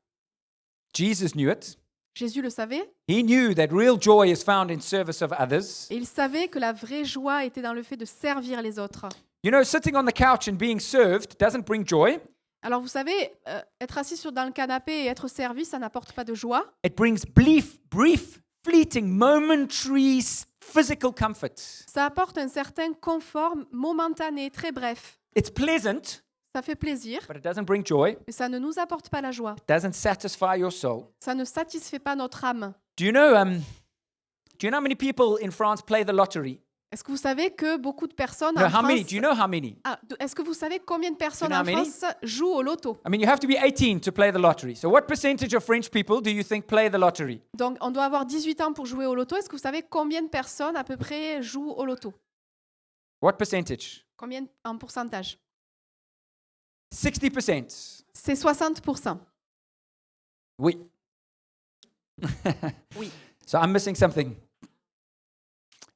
Speaker 3: Jesus knew it.
Speaker 4: Jésus le savait.
Speaker 3: He knew that real joy is found in service of others.
Speaker 4: Et il savait que la vraie joie était dans le fait de servir les autres.
Speaker 3: You know, sitting on the couch and being served doesn't bring joy.
Speaker 4: Alors vous savez, être assis dans le canapé et être servi, ça n'apporte pas de joie.
Speaker 3: It brings brief, fleeting, momentary physical comfort.
Speaker 4: Ça apporte un certain confort momentané, très bref.
Speaker 3: It's pleasant,
Speaker 4: Ça fait plaisir,
Speaker 3: but it doesn't bring joy.
Speaker 4: mais ça ne nous apporte pas la joie.
Speaker 3: It doesn't satisfy your soul.
Speaker 4: Ça ne satisfait pas notre âme.
Speaker 3: Do you know how many people in France play the lottery?
Speaker 4: Est-ce que vous savez que beaucoup de personnes
Speaker 3: No,
Speaker 4: en
Speaker 3: how many?
Speaker 4: France...
Speaker 3: Do you know how many?
Speaker 4: Est-ce que vous savez combien de personnes
Speaker 3: know
Speaker 4: en
Speaker 3: how many?
Speaker 4: France jouent au loto?
Speaker 3: I mean, you have to be 18 to play the lottery. So what percentage of French people do you think play the lottery?
Speaker 4: Donc, on doit avoir 18 ans pour jouer au loto. Est-ce que vous savez combien de personnes à peu près jouent au loto?
Speaker 3: What percentage?
Speaker 4: Combien en pourcentage?
Speaker 3: 60%.
Speaker 4: C'est 60%.
Speaker 3: Oui.
Speaker 4: Oui.
Speaker 3: So I'm missing something.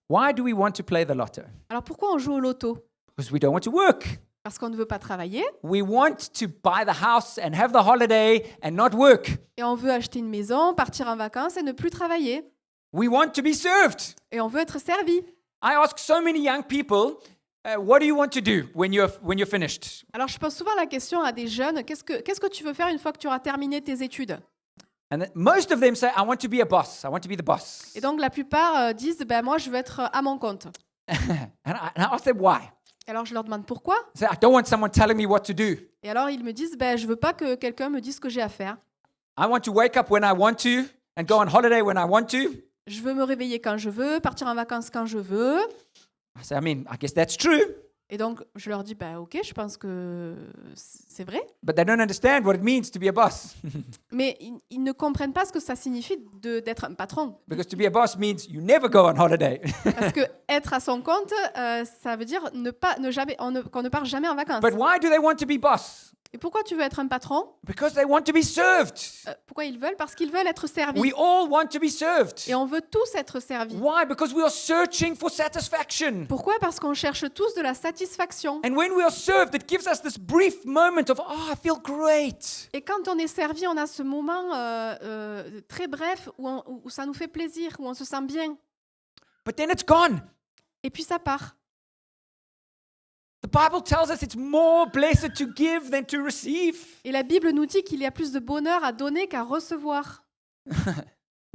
Speaker 3: Why do we want to play the lotto?
Speaker 4: Alors, pourquoi on joue au loto?
Speaker 3: Because we don't want to work.
Speaker 4: Parce qu'on ne veut pas travailler
Speaker 3: We want to buy the house and have the holiday and not work.
Speaker 4: et on veut acheter une maison, partir en vacances et ne plus travailler.
Speaker 3: We want to be served.
Speaker 4: Et on veut être servi.
Speaker 3: I ask so many young people, what do you want to do when you're finished?
Speaker 4: Alors, je pose souvent la question à des jeunes, qu'est-ce que tu veux faire une fois que tu auras terminé tes études?
Speaker 3: And most of them say, I want to be a boss. I want to be the boss.
Speaker 4: Et donc, la plupart disent, ben, moi, je veux être à mon compte.
Speaker 3: And I ask them why.
Speaker 4: Et alors, je leur demande pourquoi.
Speaker 3: They say, I don't want someone telling me what to do.
Speaker 4: Et alors, ils me disent, ben, je veux pas que quelqu'un me dise ce que j'ai à faire.
Speaker 3: I want to wake up when I want to and go on holiday when I want to.
Speaker 4: Je veux me réveiller quand je veux, partir en vacances quand je veux.
Speaker 3: I say, I guess that's true.
Speaker 4: Et donc, je leur dis, bah, ok, je pense que c'est vrai.
Speaker 3: But they don't understand what it means to be a boss.
Speaker 4: Mais ils ne comprennent pas ce que ça signifie d'être un patron.
Speaker 3: Because to be a boss means you never go on holiday.
Speaker 4: Parce que être à son compte, ça veut dire qu'on ne part jamais en vacances.
Speaker 3: But why do they want to be boss?
Speaker 4: Et pourquoi tu veux être un patron?
Speaker 3: Because they want to be served.
Speaker 4: Pourquoi ils veulent? Parce qu'ils veulent être servis.
Speaker 3: We all want to be served.
Speaker 4: Et on veut tous être servis.
Speaker 3: Why? Because we are searching for satisfaction.
Speaker 4: Pourquoi? Parce qu'on cherche tous de la satisfaction.
Speaker 3: And when we are served, it gives us this brief moment of, oh, I feel great.
Speaker 4: Et quand on est servi, on a ce moment très bref où ça nous fait plaisir, où on se sent bien.
Speaker 3: But then it's gone.
Speaker 4: Et puis ça part.
Speaker 3: The Bible tells us it's more blessed to give than to receive.
Speaker 4: Et la Bible nous dit qu'il y a plus de bonheur à donner qu'à recevoir.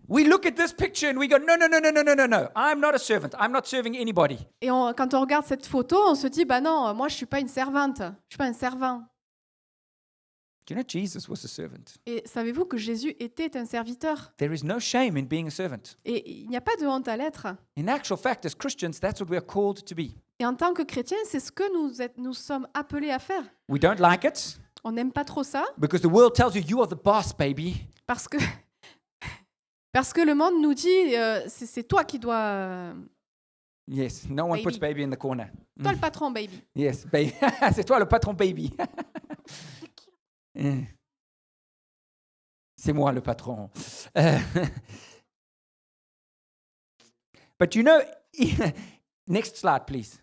Speaker 3: We look at this picture and we go, no. I'm not a servant. I'm not serving anybody.
Speaker 4: Et quand on regarde cette photo, on se dit, bah non, moi je suis pas une servante, je suis pas un servant.
Speaker 3: Do you know Jesus was a servant?
Speaker 4: Et savez-vous que Jésus était un serviteur?
Speaker 3: There is no shame in being a servant.
Speaker 4: Et il n'y a pas de honte à l'être.
Speaker 3: In actual fact, as Christians, that's what we are called to be.
Speaker 4: Et en tant que chrétiens, c'est ce que nous sommes appelés à faire.
Speaker 3: We don't like it
Speaker 4: On n'aime pas trop ça
Speaker 3: because the world tells you you are the boss, baby.
Speaker 4: parce que le monde nous dit, c'est toi qui dois...
Speaker 3: Yes, no one
Speaker 4: Baby.
Speaker 3: puts baby in the corner.
Speaker 4: Toi le patron, baby.
Speaker 3: Yes, baby. C'est toi le patron, baby. C'est moi le patron. But you know, next slide, please.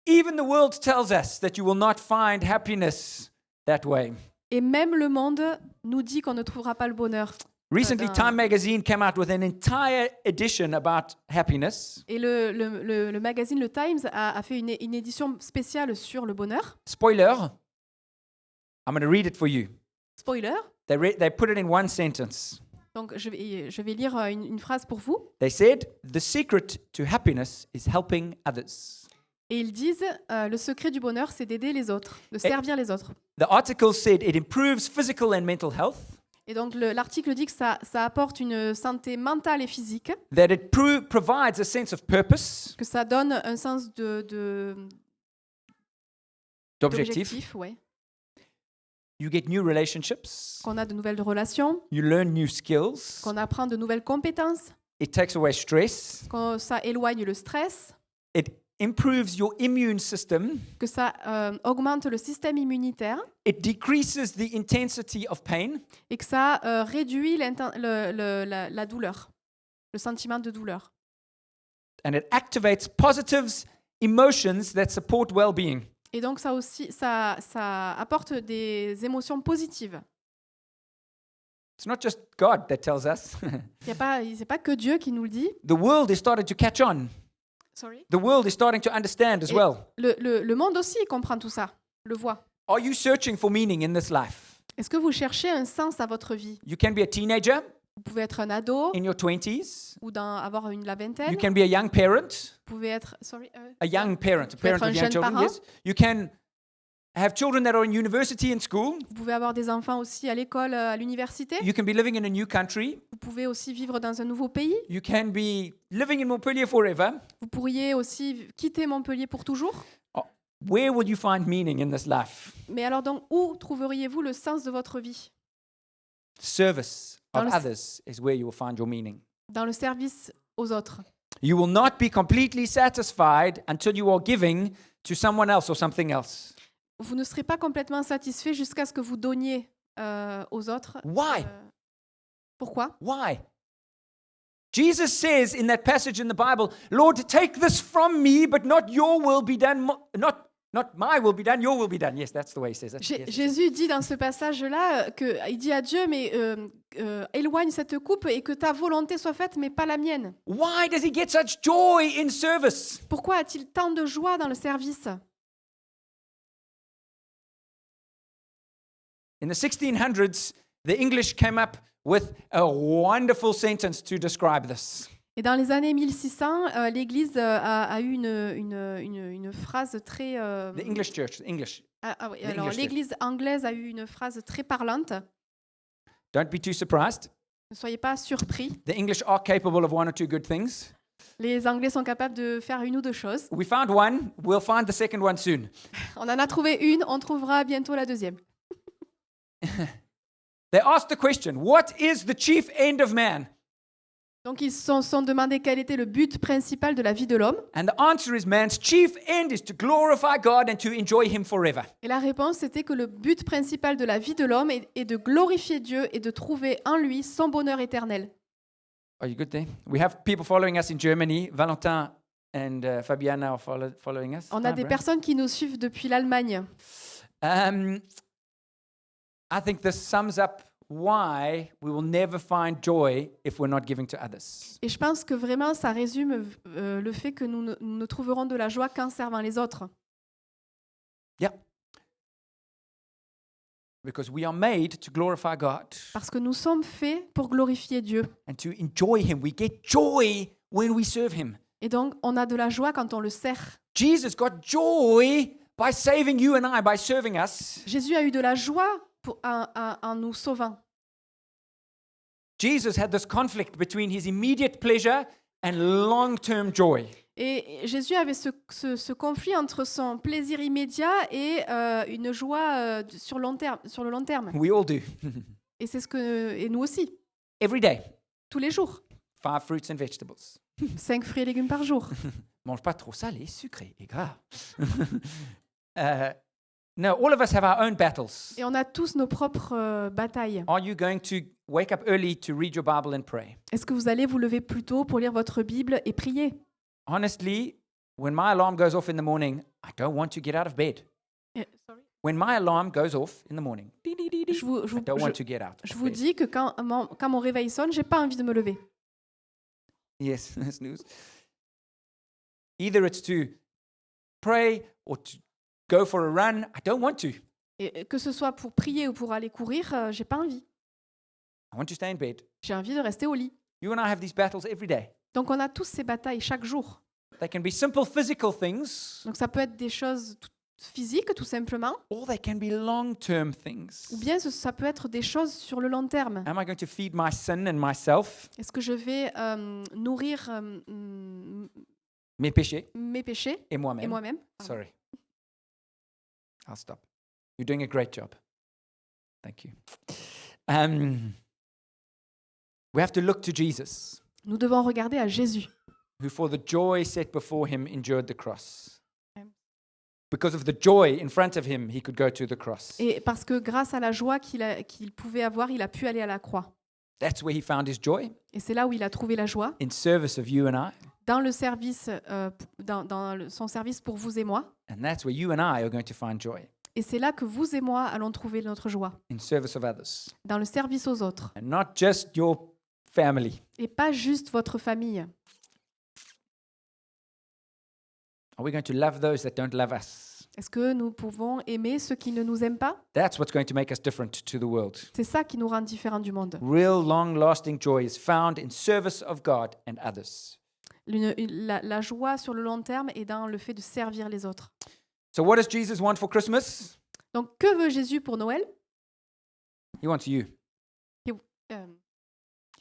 Speaker 3: Even the world tells us that you will not find happiness that way.
Speaker 4: Et même le monde nous dit qu'on ne trouvera pas le bonheur.
Speaker 3: Recently,
Speaker 4: d'un-
Speaker 3: Time magazine came out with an entire edition about happiness.
Speaker 4: Et le magazine Le Times a fait une édition spéciale sur le bonheur.
Speaker 3: Spoiler, I'm going to read it for you.
Speaker 4: Spoiler.
Speaker 3: They put it in one sentence.
Speaker 4: Donc je vais lire une phrase pour vous.
Speaker 3: They said, "The secret to happiness is helping others."
Speaker 4: Et ils disent, le secret du bonheur, c'est d'aider les autres, de servir les autres.
Speaker 3: The article said it improves physical and mental health,
Speaker 4: Et donc l'article dit que ça apporte une santé mentale et physique,
Speaker 3: that it provides a sense of purpose,
Speaker 4: que ça donne un sens
Speaker 3: d'objectif.
Speaker 4: d'objectif, ouais.
Speaker 3: You get new relationships,
Speaker 4: Qu'on a de nouvelles relations,
Speaker 3: you learn new skills,
Speaker 4: qu'on apprend de nouvelles compétences,
Speaker 3: it takes away stress,
Speaker 4: que ça éloigne le stress,
Speaker 3: it improves your immune system,
Speaker 4: que ça augmente le système immunitaire
Speaker 3: it decreases the intensity of pain,
Speaker 4: et que ça réduit la douleur, le sentiment de douleur.
Speaker 3: and it activates positive emotions that support well-being.
Speaker 4: Et donc ça aussi, ça apporte des émotions positives.
Speaker 3: It's not just God that tells us.
Speaker 4: C'est pas que Dieu qui nous le dit.
Speaker 3: The world is starting to catch on.
Speaker 4: Sorry.
Speaker 3: The world is starting to understand as
Speaker 4: Et
Speaker 3: well.
Speaker 4: Le monde aussi comprend tout ça, le voit.
Speaker 3: Are you searching for meaning in this life?
Speaker 4: Est-ce que vous cherchez un sens à votre vie?
Speaker 3: You can be a teenager
Speaker 4: Vous pouvez être un ado
Speaker 3: in your 20s.
Speaker 4: ou avoir la vingtaine.
Speaker 3: You can be a young parent,
Speaker 4: Vous pouvez être,
Speaker 3: a young parent, a
Speaker 4: pouvez être
Speaker 3: parent
Speaker 4: un
Speaker 3: of young
Speaker 4: jeune
Speaker 3: children.
Speaker 4: parent.
Speaker 3: Yes. You can have children that are in university and school.
Speaker 4: Vous pouvez avoir des enfants aussi à l'école, à l'université.
Speaker 3: You can be living in a new country.
Speaker 4: Vous pouvez aussi vivre dans un nouveau pays.
Speaker 3: You can be living in Montpellier forever.
Speaker 4: Vous pourriez aussi quitter Montpellier pour toujours.
Speaker 3: Where would you find meaning in this life?
Speaker 4: Mais alors donc, où trouveriez-vous le sens de votre vie?
Speaker 3: Service
Speaker 4: Dans
Speaker 3: of
Speaker 4: le-
Speaker 3: others is where you will find your meaning.
Speaker 4: Dans le service aux autres.
Speaker 3: You will not be completely satisfied until you are giving to someone else or something else.
Speaker 4: Vous ne serez pas complètement satisfait jusqu'à ce que vous donniez aux autres.
Speaker 3: Why?
Speaker 4: Pourquoi?
Speaker 3: Why? Jesus says in that passage in the Bible, Lord, take this from me, but not your will be done, not my will be done, your will be done. Yes, that's the way he says it. Yes.
Speaker 4: Jésus dit dans ce passage-là il dit à Dieu, mais éloigne cette coupe et que ta volonté soit faite, mais pas la mienne.
Speaker 3: Why does he get such joy in service?
Speaker 4: Pourquoi a-t-il tant de joie dans le service?
Speaker 3: In the 1600s, the English came up with a wonderful sentence to describe this.
Speaker 4: Et dans les années 1600, l'Église a eu une phrase très...
Speaker 3: The English church, English.
Speaker 4: oui,
Speaker 3: the
Speaker 4: alors
Speaker 3: English
Speaker 4: l'Église anglaise a eu une phrase très parlante.
Speaker 3: Don't be too surprised.
Speaker 4: Ne soyez pas surpris.
Speaker 3: The English are capable of one or two good things.
Speaker 4: Les Anglais sont capables de faire une ou deux choses.
Speaker 3: We found one, we'll find the second one soon.
Speaker 4: On en a trouvé une, on trouvera bientôt la deuxième.
Speaker 3: They asked the question, what is the chief end of man?
Speaker 4: Donc ils se sont demandé quel était le but principal de la vie de l'homme.
Speaker 3: And the answer is man's chief end is to glorify God and to enjoy him forever.
Speaker 4: Et la réponse était que le but principal de la vie de l'homme est de glorifier Dieu et de trouver en lui son bonheur éternel.
Speaker 3: Are you good there? We have people following us in Germany. Valentin and Fabiana are following us.
Speaker 4: On a
Speaker 3: Hi,
Speaker 4: des
Speaker 3: bro.
Speaker 4: personnes qui nous suivent depuis l'Allemagne.
Speaker 3: I think this sums up why we will never find joy if we're not giving to others.
Speaker 4: Et je pense que vraiment, ça résume le fait que nous ne trouverons de la joie qu'en servant les autres.
Speaker 3: Because we are made to glorify God
Speaker 4: Parce que nous sommes faits pour glorifier Dieu.
Speaker 3: and to enjoy him. We get joy when we serve him.
Speaker 4: Et donc, on a de la joie quand on le sert.
Speaker 3: Jesus got joy by saving you and I, by serving us.
Speaker 4: Jésus a eu de la joie en nous sauvant.
Speaker 3: Jesus had this conflict between his immediate pleasure and long-term joy.
Speaker 4: Et Jésus avait ce conflit entre son plaisir immédiat et une joie sur le long terme.
Speaker 3: We all do.
Speaker 4: Et c'est et nous aussi,
Speaker 3: Every day,
Speaker 4: tous les jours.
Speaker 3: 5 fruits and vegetables.
Speaker 4: 5 fruits et légumes par jour.
Speaker 3: Mange pas trop salé, sucré et gras. No, all of us have our own battles.
Speaker 4: Et on a tous nos propres batailles.
Speaker 3: Are you going to wake up early to read your Bible and pray?
Speaker 4: Est-ce que vous allez vous lever plus tôt pour lire votre Bible et prier?
Speaker 3: Honestly, When my alarm goes off in the morning, I don't want to get out of bed.
Speaker 1: Sorry.
Speaker 3: When my alarm goes off in the morning,
Speaker 4: Je vous,
Speaker 3: I don't want to get out
Speaker 4: je
Speaker 3: of
Speaker 4: vous
Speaker 3: bed.
Speaker 4: dis que quand mon réveil sonne, j'ai pas envie de me lever.
Speaker 3: Yes, that's news. Either it's to pray or to go for a run. I don't want to.
Speaker 4: Et que ce soit pour prier ou pour aller courir, j'ai pas envie.
Speaker 3: I want to stay in bed.
Speaker 4: J'ai envie de rester au lit.
Speaker 3: You and I have these battles every day.
Speaker 4: Donc on a tous ces batailles chaque jour.
Speaker 3: They can be simple physical things,
Speaker 4: Donc ça peut être des choses physiques tout simplement,
Speaker 3: or they can be long-term things.
Speaker 4: ou bien ça peut être des choses sur le long terme.
Speaker 3: Am I going to feed my sin and myself,
Speaker 4: Est-ce que je vais nourrir
Speaker 3: mes péchés
Speaker 4: mes péchés
Speaker 3: et
Speaker 4: et
Speaker 3: moi-même?
Speaker 4: moi-même?
Speaker 3: Sorry. I'll stop. You're doing a great job. Thank you. We have to look to Jesus,
Speaker 4: Nous devons regarder à Jésus,
Speaker 3: who for the joy set before him endured the cross.
Speaker 4: Amen.
Speaker 3: Because of the joy in front of him, he could go to the cross.
Speaker 4: et parce que grâce à la joie qu'il pouvait avoir, il a pu aller à la croix.
Speaker 3: That's where he found his joy,
Speaker 4: Et c'est là où il a trouvé la joie,
Speaker 3: in service of you and I.
Speaker 4: dans le service, son service pour vous et moi.
Speaker 3: And that's where you and I are going to find joy,
Speaker 4: Et c'est là que vous et moi allons trouver notre joie,
Speaker 3: in service of others.
Speaker 4: dans le service aux autres.
Speaker 3: And not just your family.
Speaker 4: Et pas juste votre famille.
Speaker 3: Are we going to love those that don't love us?
Speaker 4: Est-ce que nous pouvons aimer ceux qui ne nous aiment pas?
Speaker 3: That's what's going to make us different to the world.
Speaker 4: C'est ça qui nous rend différents du monde.
Speaker 3: Real long-lasting joy is found in service of God and others.
Speaker 4: La joie sur le long terme est dans le fait de servir les autres.
Speaker 3: So what does Jesus want for Christmas?
Speaker 4: Donc, que veut Jésus pour Noël?
Speaker 3: He wants you.
Speaker 4: Euh,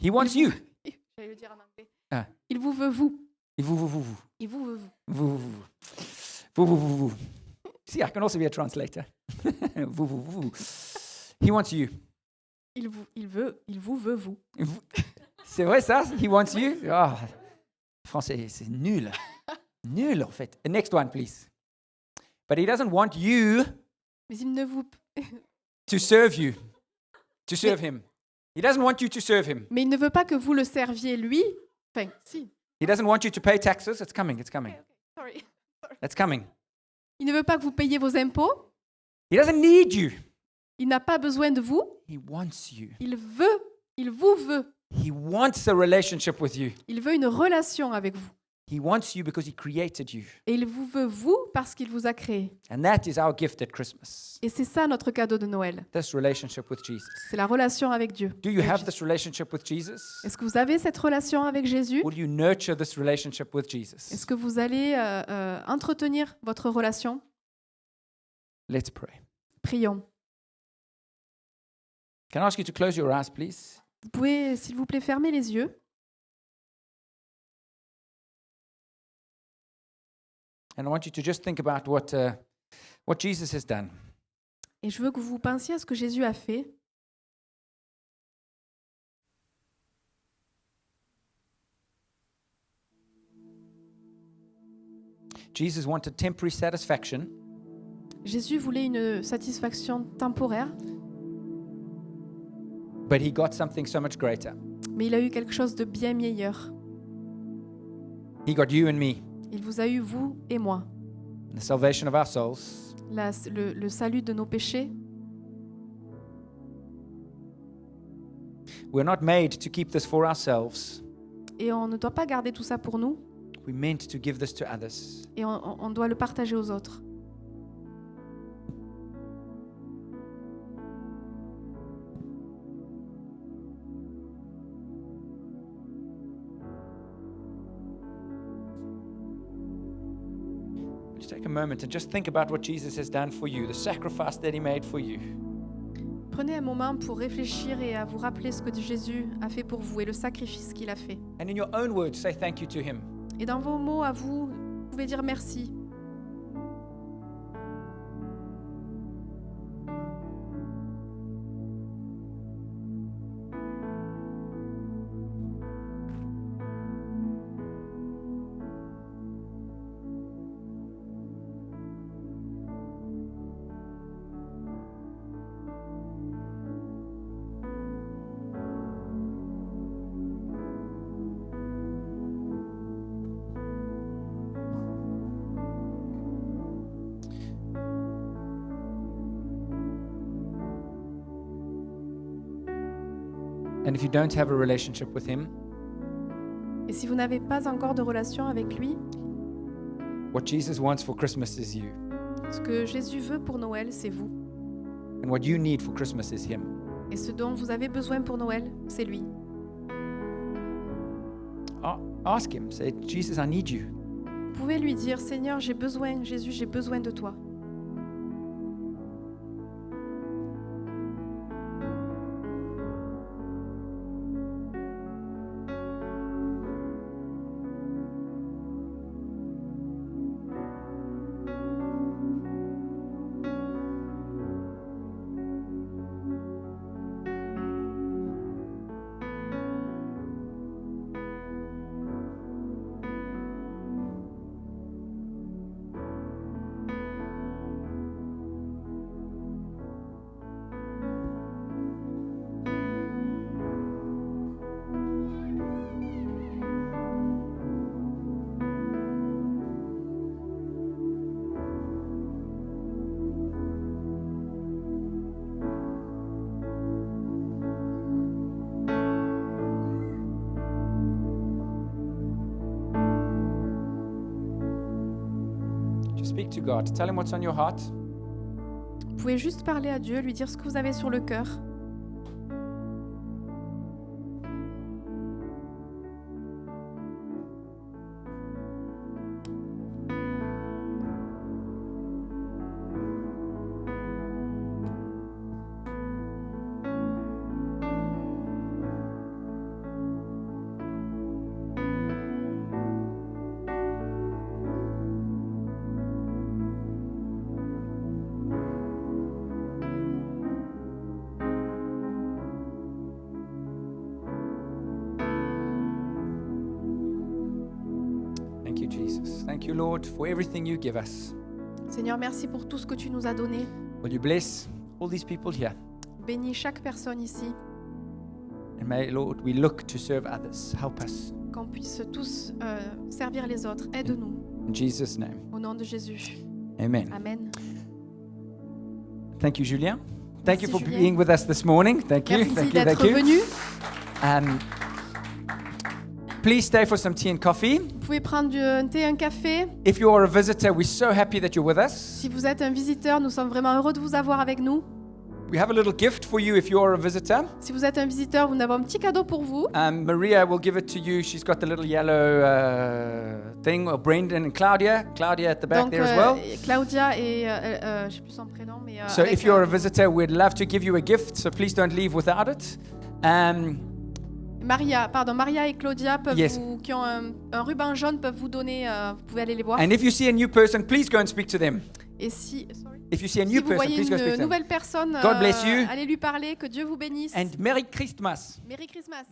Speaker 3: He wants you.
Speaker 4: J'allais le dire en anglais.
Speaker 3: Ah.
Speaker 4: Il vous veut vous.
Speaker 3: Vous.
Speaker 4: Il vous veut vous.
Speaker 3: Vous. See, I can also be a translator. Vous. He wants you.
Speaker 4: Il vous veut vous.
Speaker 3: C'est vrai ça? He wants you? Ah, français, c'est nul. Nul en fait. Next one, please. But he doesn't want you
Speaker 4: Mais il ne vous,
Speaker 3: to serve you, to serve him. He doesn't want you to serve him.
Speaker 4: mais il ne veut pas que vous le serviez lui. Enfin, si.
Speaker 3: He doesn't want you to pay taxes. It's coming.
Speaker 4: Sorry.
Speaker 3: It's coming.
Speaker 4: Il ne veut pas que vous payiez vos impôts.
Speaker 3: He doesn't need you.
Speaker 4: Il n'a pas besoin de vous.
Speaker 3: He wants you.
Speaker 4: Il vous veut.
Speaker 3: He wants a relationship with you.
Speaker 4: Il veut une relation avec vous.
Speaker 3: He wants you because he created you.
Speaker 4: Et il vous veut vous parce qu'il vous a créé.
Speaker 3: And that is our gift at Christmas.
Speaker 4: Et c'est ça notre cadeau de Noël.
Speaker 3: This relationship with Jesus.
Speaker 4: C'est la relation avec Dieu.
Speaker 3: Do you
Speaker 4: Avec
Speaker 3: have
Speaker 4: Jésus.
Speaker 3: this relationship with Jesus?
Speaker 4: Est-ce que vous avez cette relation avec Jésus?
Speaker 3: Will you nurture this relationship with
Speaker 4: Est-ce
Speaker 3: Jesus?
Speaker 4: que vous allez entretenir votre relation?
Speaker 3: Let's pray.
Speaker 4: Prions.
Speaker 3: Can I ask you to close your eyes, please?
Speaker 4: Vous pouvez, s'il vous plaît, fermer les yeux.
Speaker 3: And I want you to just think about what Jesus has done.
Speaker 4: Et je veux que vous pensiez à ce que Jésus a fait.
Speaker 3: Jesus wanted temporary satisfaction,
Speaker 4: Jésus voulait une satisfaction temporaire,
Speaker 3: but he got something so much greater.
Speaker 4: mais il a eu quelque chose de bien meilleur.
Speaker 3: He got you and me,
Speaker 4: Il vous a eu, vous et moi.
Speaker 3: the salvation of our souls.
Speaker 4: Le salut de nos péchés.
Speaker 3: We're not made to keep this for ourselves.
Speaker 4: Et on ne doit pas garder tout ça pour nous.
Speaker 3: We're meant to give this to others.
Speaker 4: Et on doit le partager aux autres.
Speaker 3: Just take a moment and just think about what Jesus has done for you, the sacrifice that he made for you.
Speaker 4: Prenez un moment pour réfléchir et à vous rappeler ce que Jésus a fait pour vous et le sacrifice qu'il a fait.
Speaker 3: And in your own words, say thank you to him.
Speaker 4: Et dans vos mots à vous, vous pouvez dire merci.
Speaker 3: And if you don't have a relationship with Him,
Speaker 4: Et si vous n'avez pas encore de relation avec lui,
Speaker 3: what Jesus wants for Christmas is you.
Speaker 4: ce que Jésus veut pour Noël, c'est vous.
Speaker 3: And what you need for Christmas is Him.
Speaker 4: Et ce dont vous avez besoin pour Noël, c'est lui.
Speaker 3: Ask Him. Say, Jesus, I need you.
Speaker 4: Vous pouvez lui dire, Seigneur, j'ai besoin, Jésus, j'ai besoin de toi.
Speaker 3: Just speak to God. Tell Him what's on your heart.
Speaker 4: Vous pouvez juste parler à Dieu, lui dire ce que vous avez sur le cœur.
Speaker 3: Thank you, Jesus. Thank you, Lord, for everything you give us.
Speaker 4: Seigneur, merci pour tout ce que tu nous as donné.
Speaker 3: Will you bless all these people here?
Speaker 4: Bénis chaque personne ici,
Speaker 3: And may, Lord, we look to serve others. Help us.
Speaker 4: qu'on puisse tous servir les autres. Aide-nous,
Speaker 3: In Jesus' name.
Speaker 4: au nom de Jésus.
Speaker 3: Amen.
Speaker 4: Amen.
Speaker 3: Thank you, Julien. Thank you
Speaker 4: Merci,
Speaker 3: for
Speaker 4: Julien.
Speaker 3: being with us this morning. Thank you.
Speaker 4: Merci
Speaker 3: Thank you.
Speaker 4: d'être
Speaker 3: Thank you.
Speaker 4: venu.
Speaker 3: Please stay for some tea and coffee.
Speaker 4: Vous pouvez prendre un thé, un café.
Speaker 3: If you are a visitor, we're so happy that you're with us.
Speaker 4: Si vous êtes un visiteur, nous sommes vraiment heureux de vous avoir avec nous.
Speaker 3: We have a little gift for you if you are a visitor.
Speaker 4: Si vous êtes un visiteur, nous avons un petit cadeau pour vous.
Speaker 3: Maria will give it to you. She's got the little yellow thing. Or Brendan and Claudia. Claudia at the back
Speaker 4: Donc,
Speaker 3: there as well.
Speaker 4: Claudia et je sais plus son prénom, mais
Speaker 3: So
Speaker 4: avec,
Speaker 3: if you're a visitor, we'd love to give you a gift. So please don't leave without it.
Speaker 4: Maria et Claudia peuvent
Speaker 3: Yes.
Speaker 4: qui ont un ruban jaune peuvent vous donner. Vous pouvez aller les voir.
Speaker 3: And if you see a new person, please go and speak to them.
Speaker 4: Et si
Speaker 3: If you see a
Speaker 4: Si
Speaker 3: new
Speaker 4: vous
Speaker 3: person,
Speaker 4: voyez
Speaker 3: please go speak
Speaker 4: une
Speaker 3: to them.
Speaker 4: nouvelle personne,
Speaker 3: God bless you.
Speaker 4: allez lui parler, que Dieu vous bénisse.
Speaker 3: And Merry Christmas.
Speaker 4: Merry Christmas.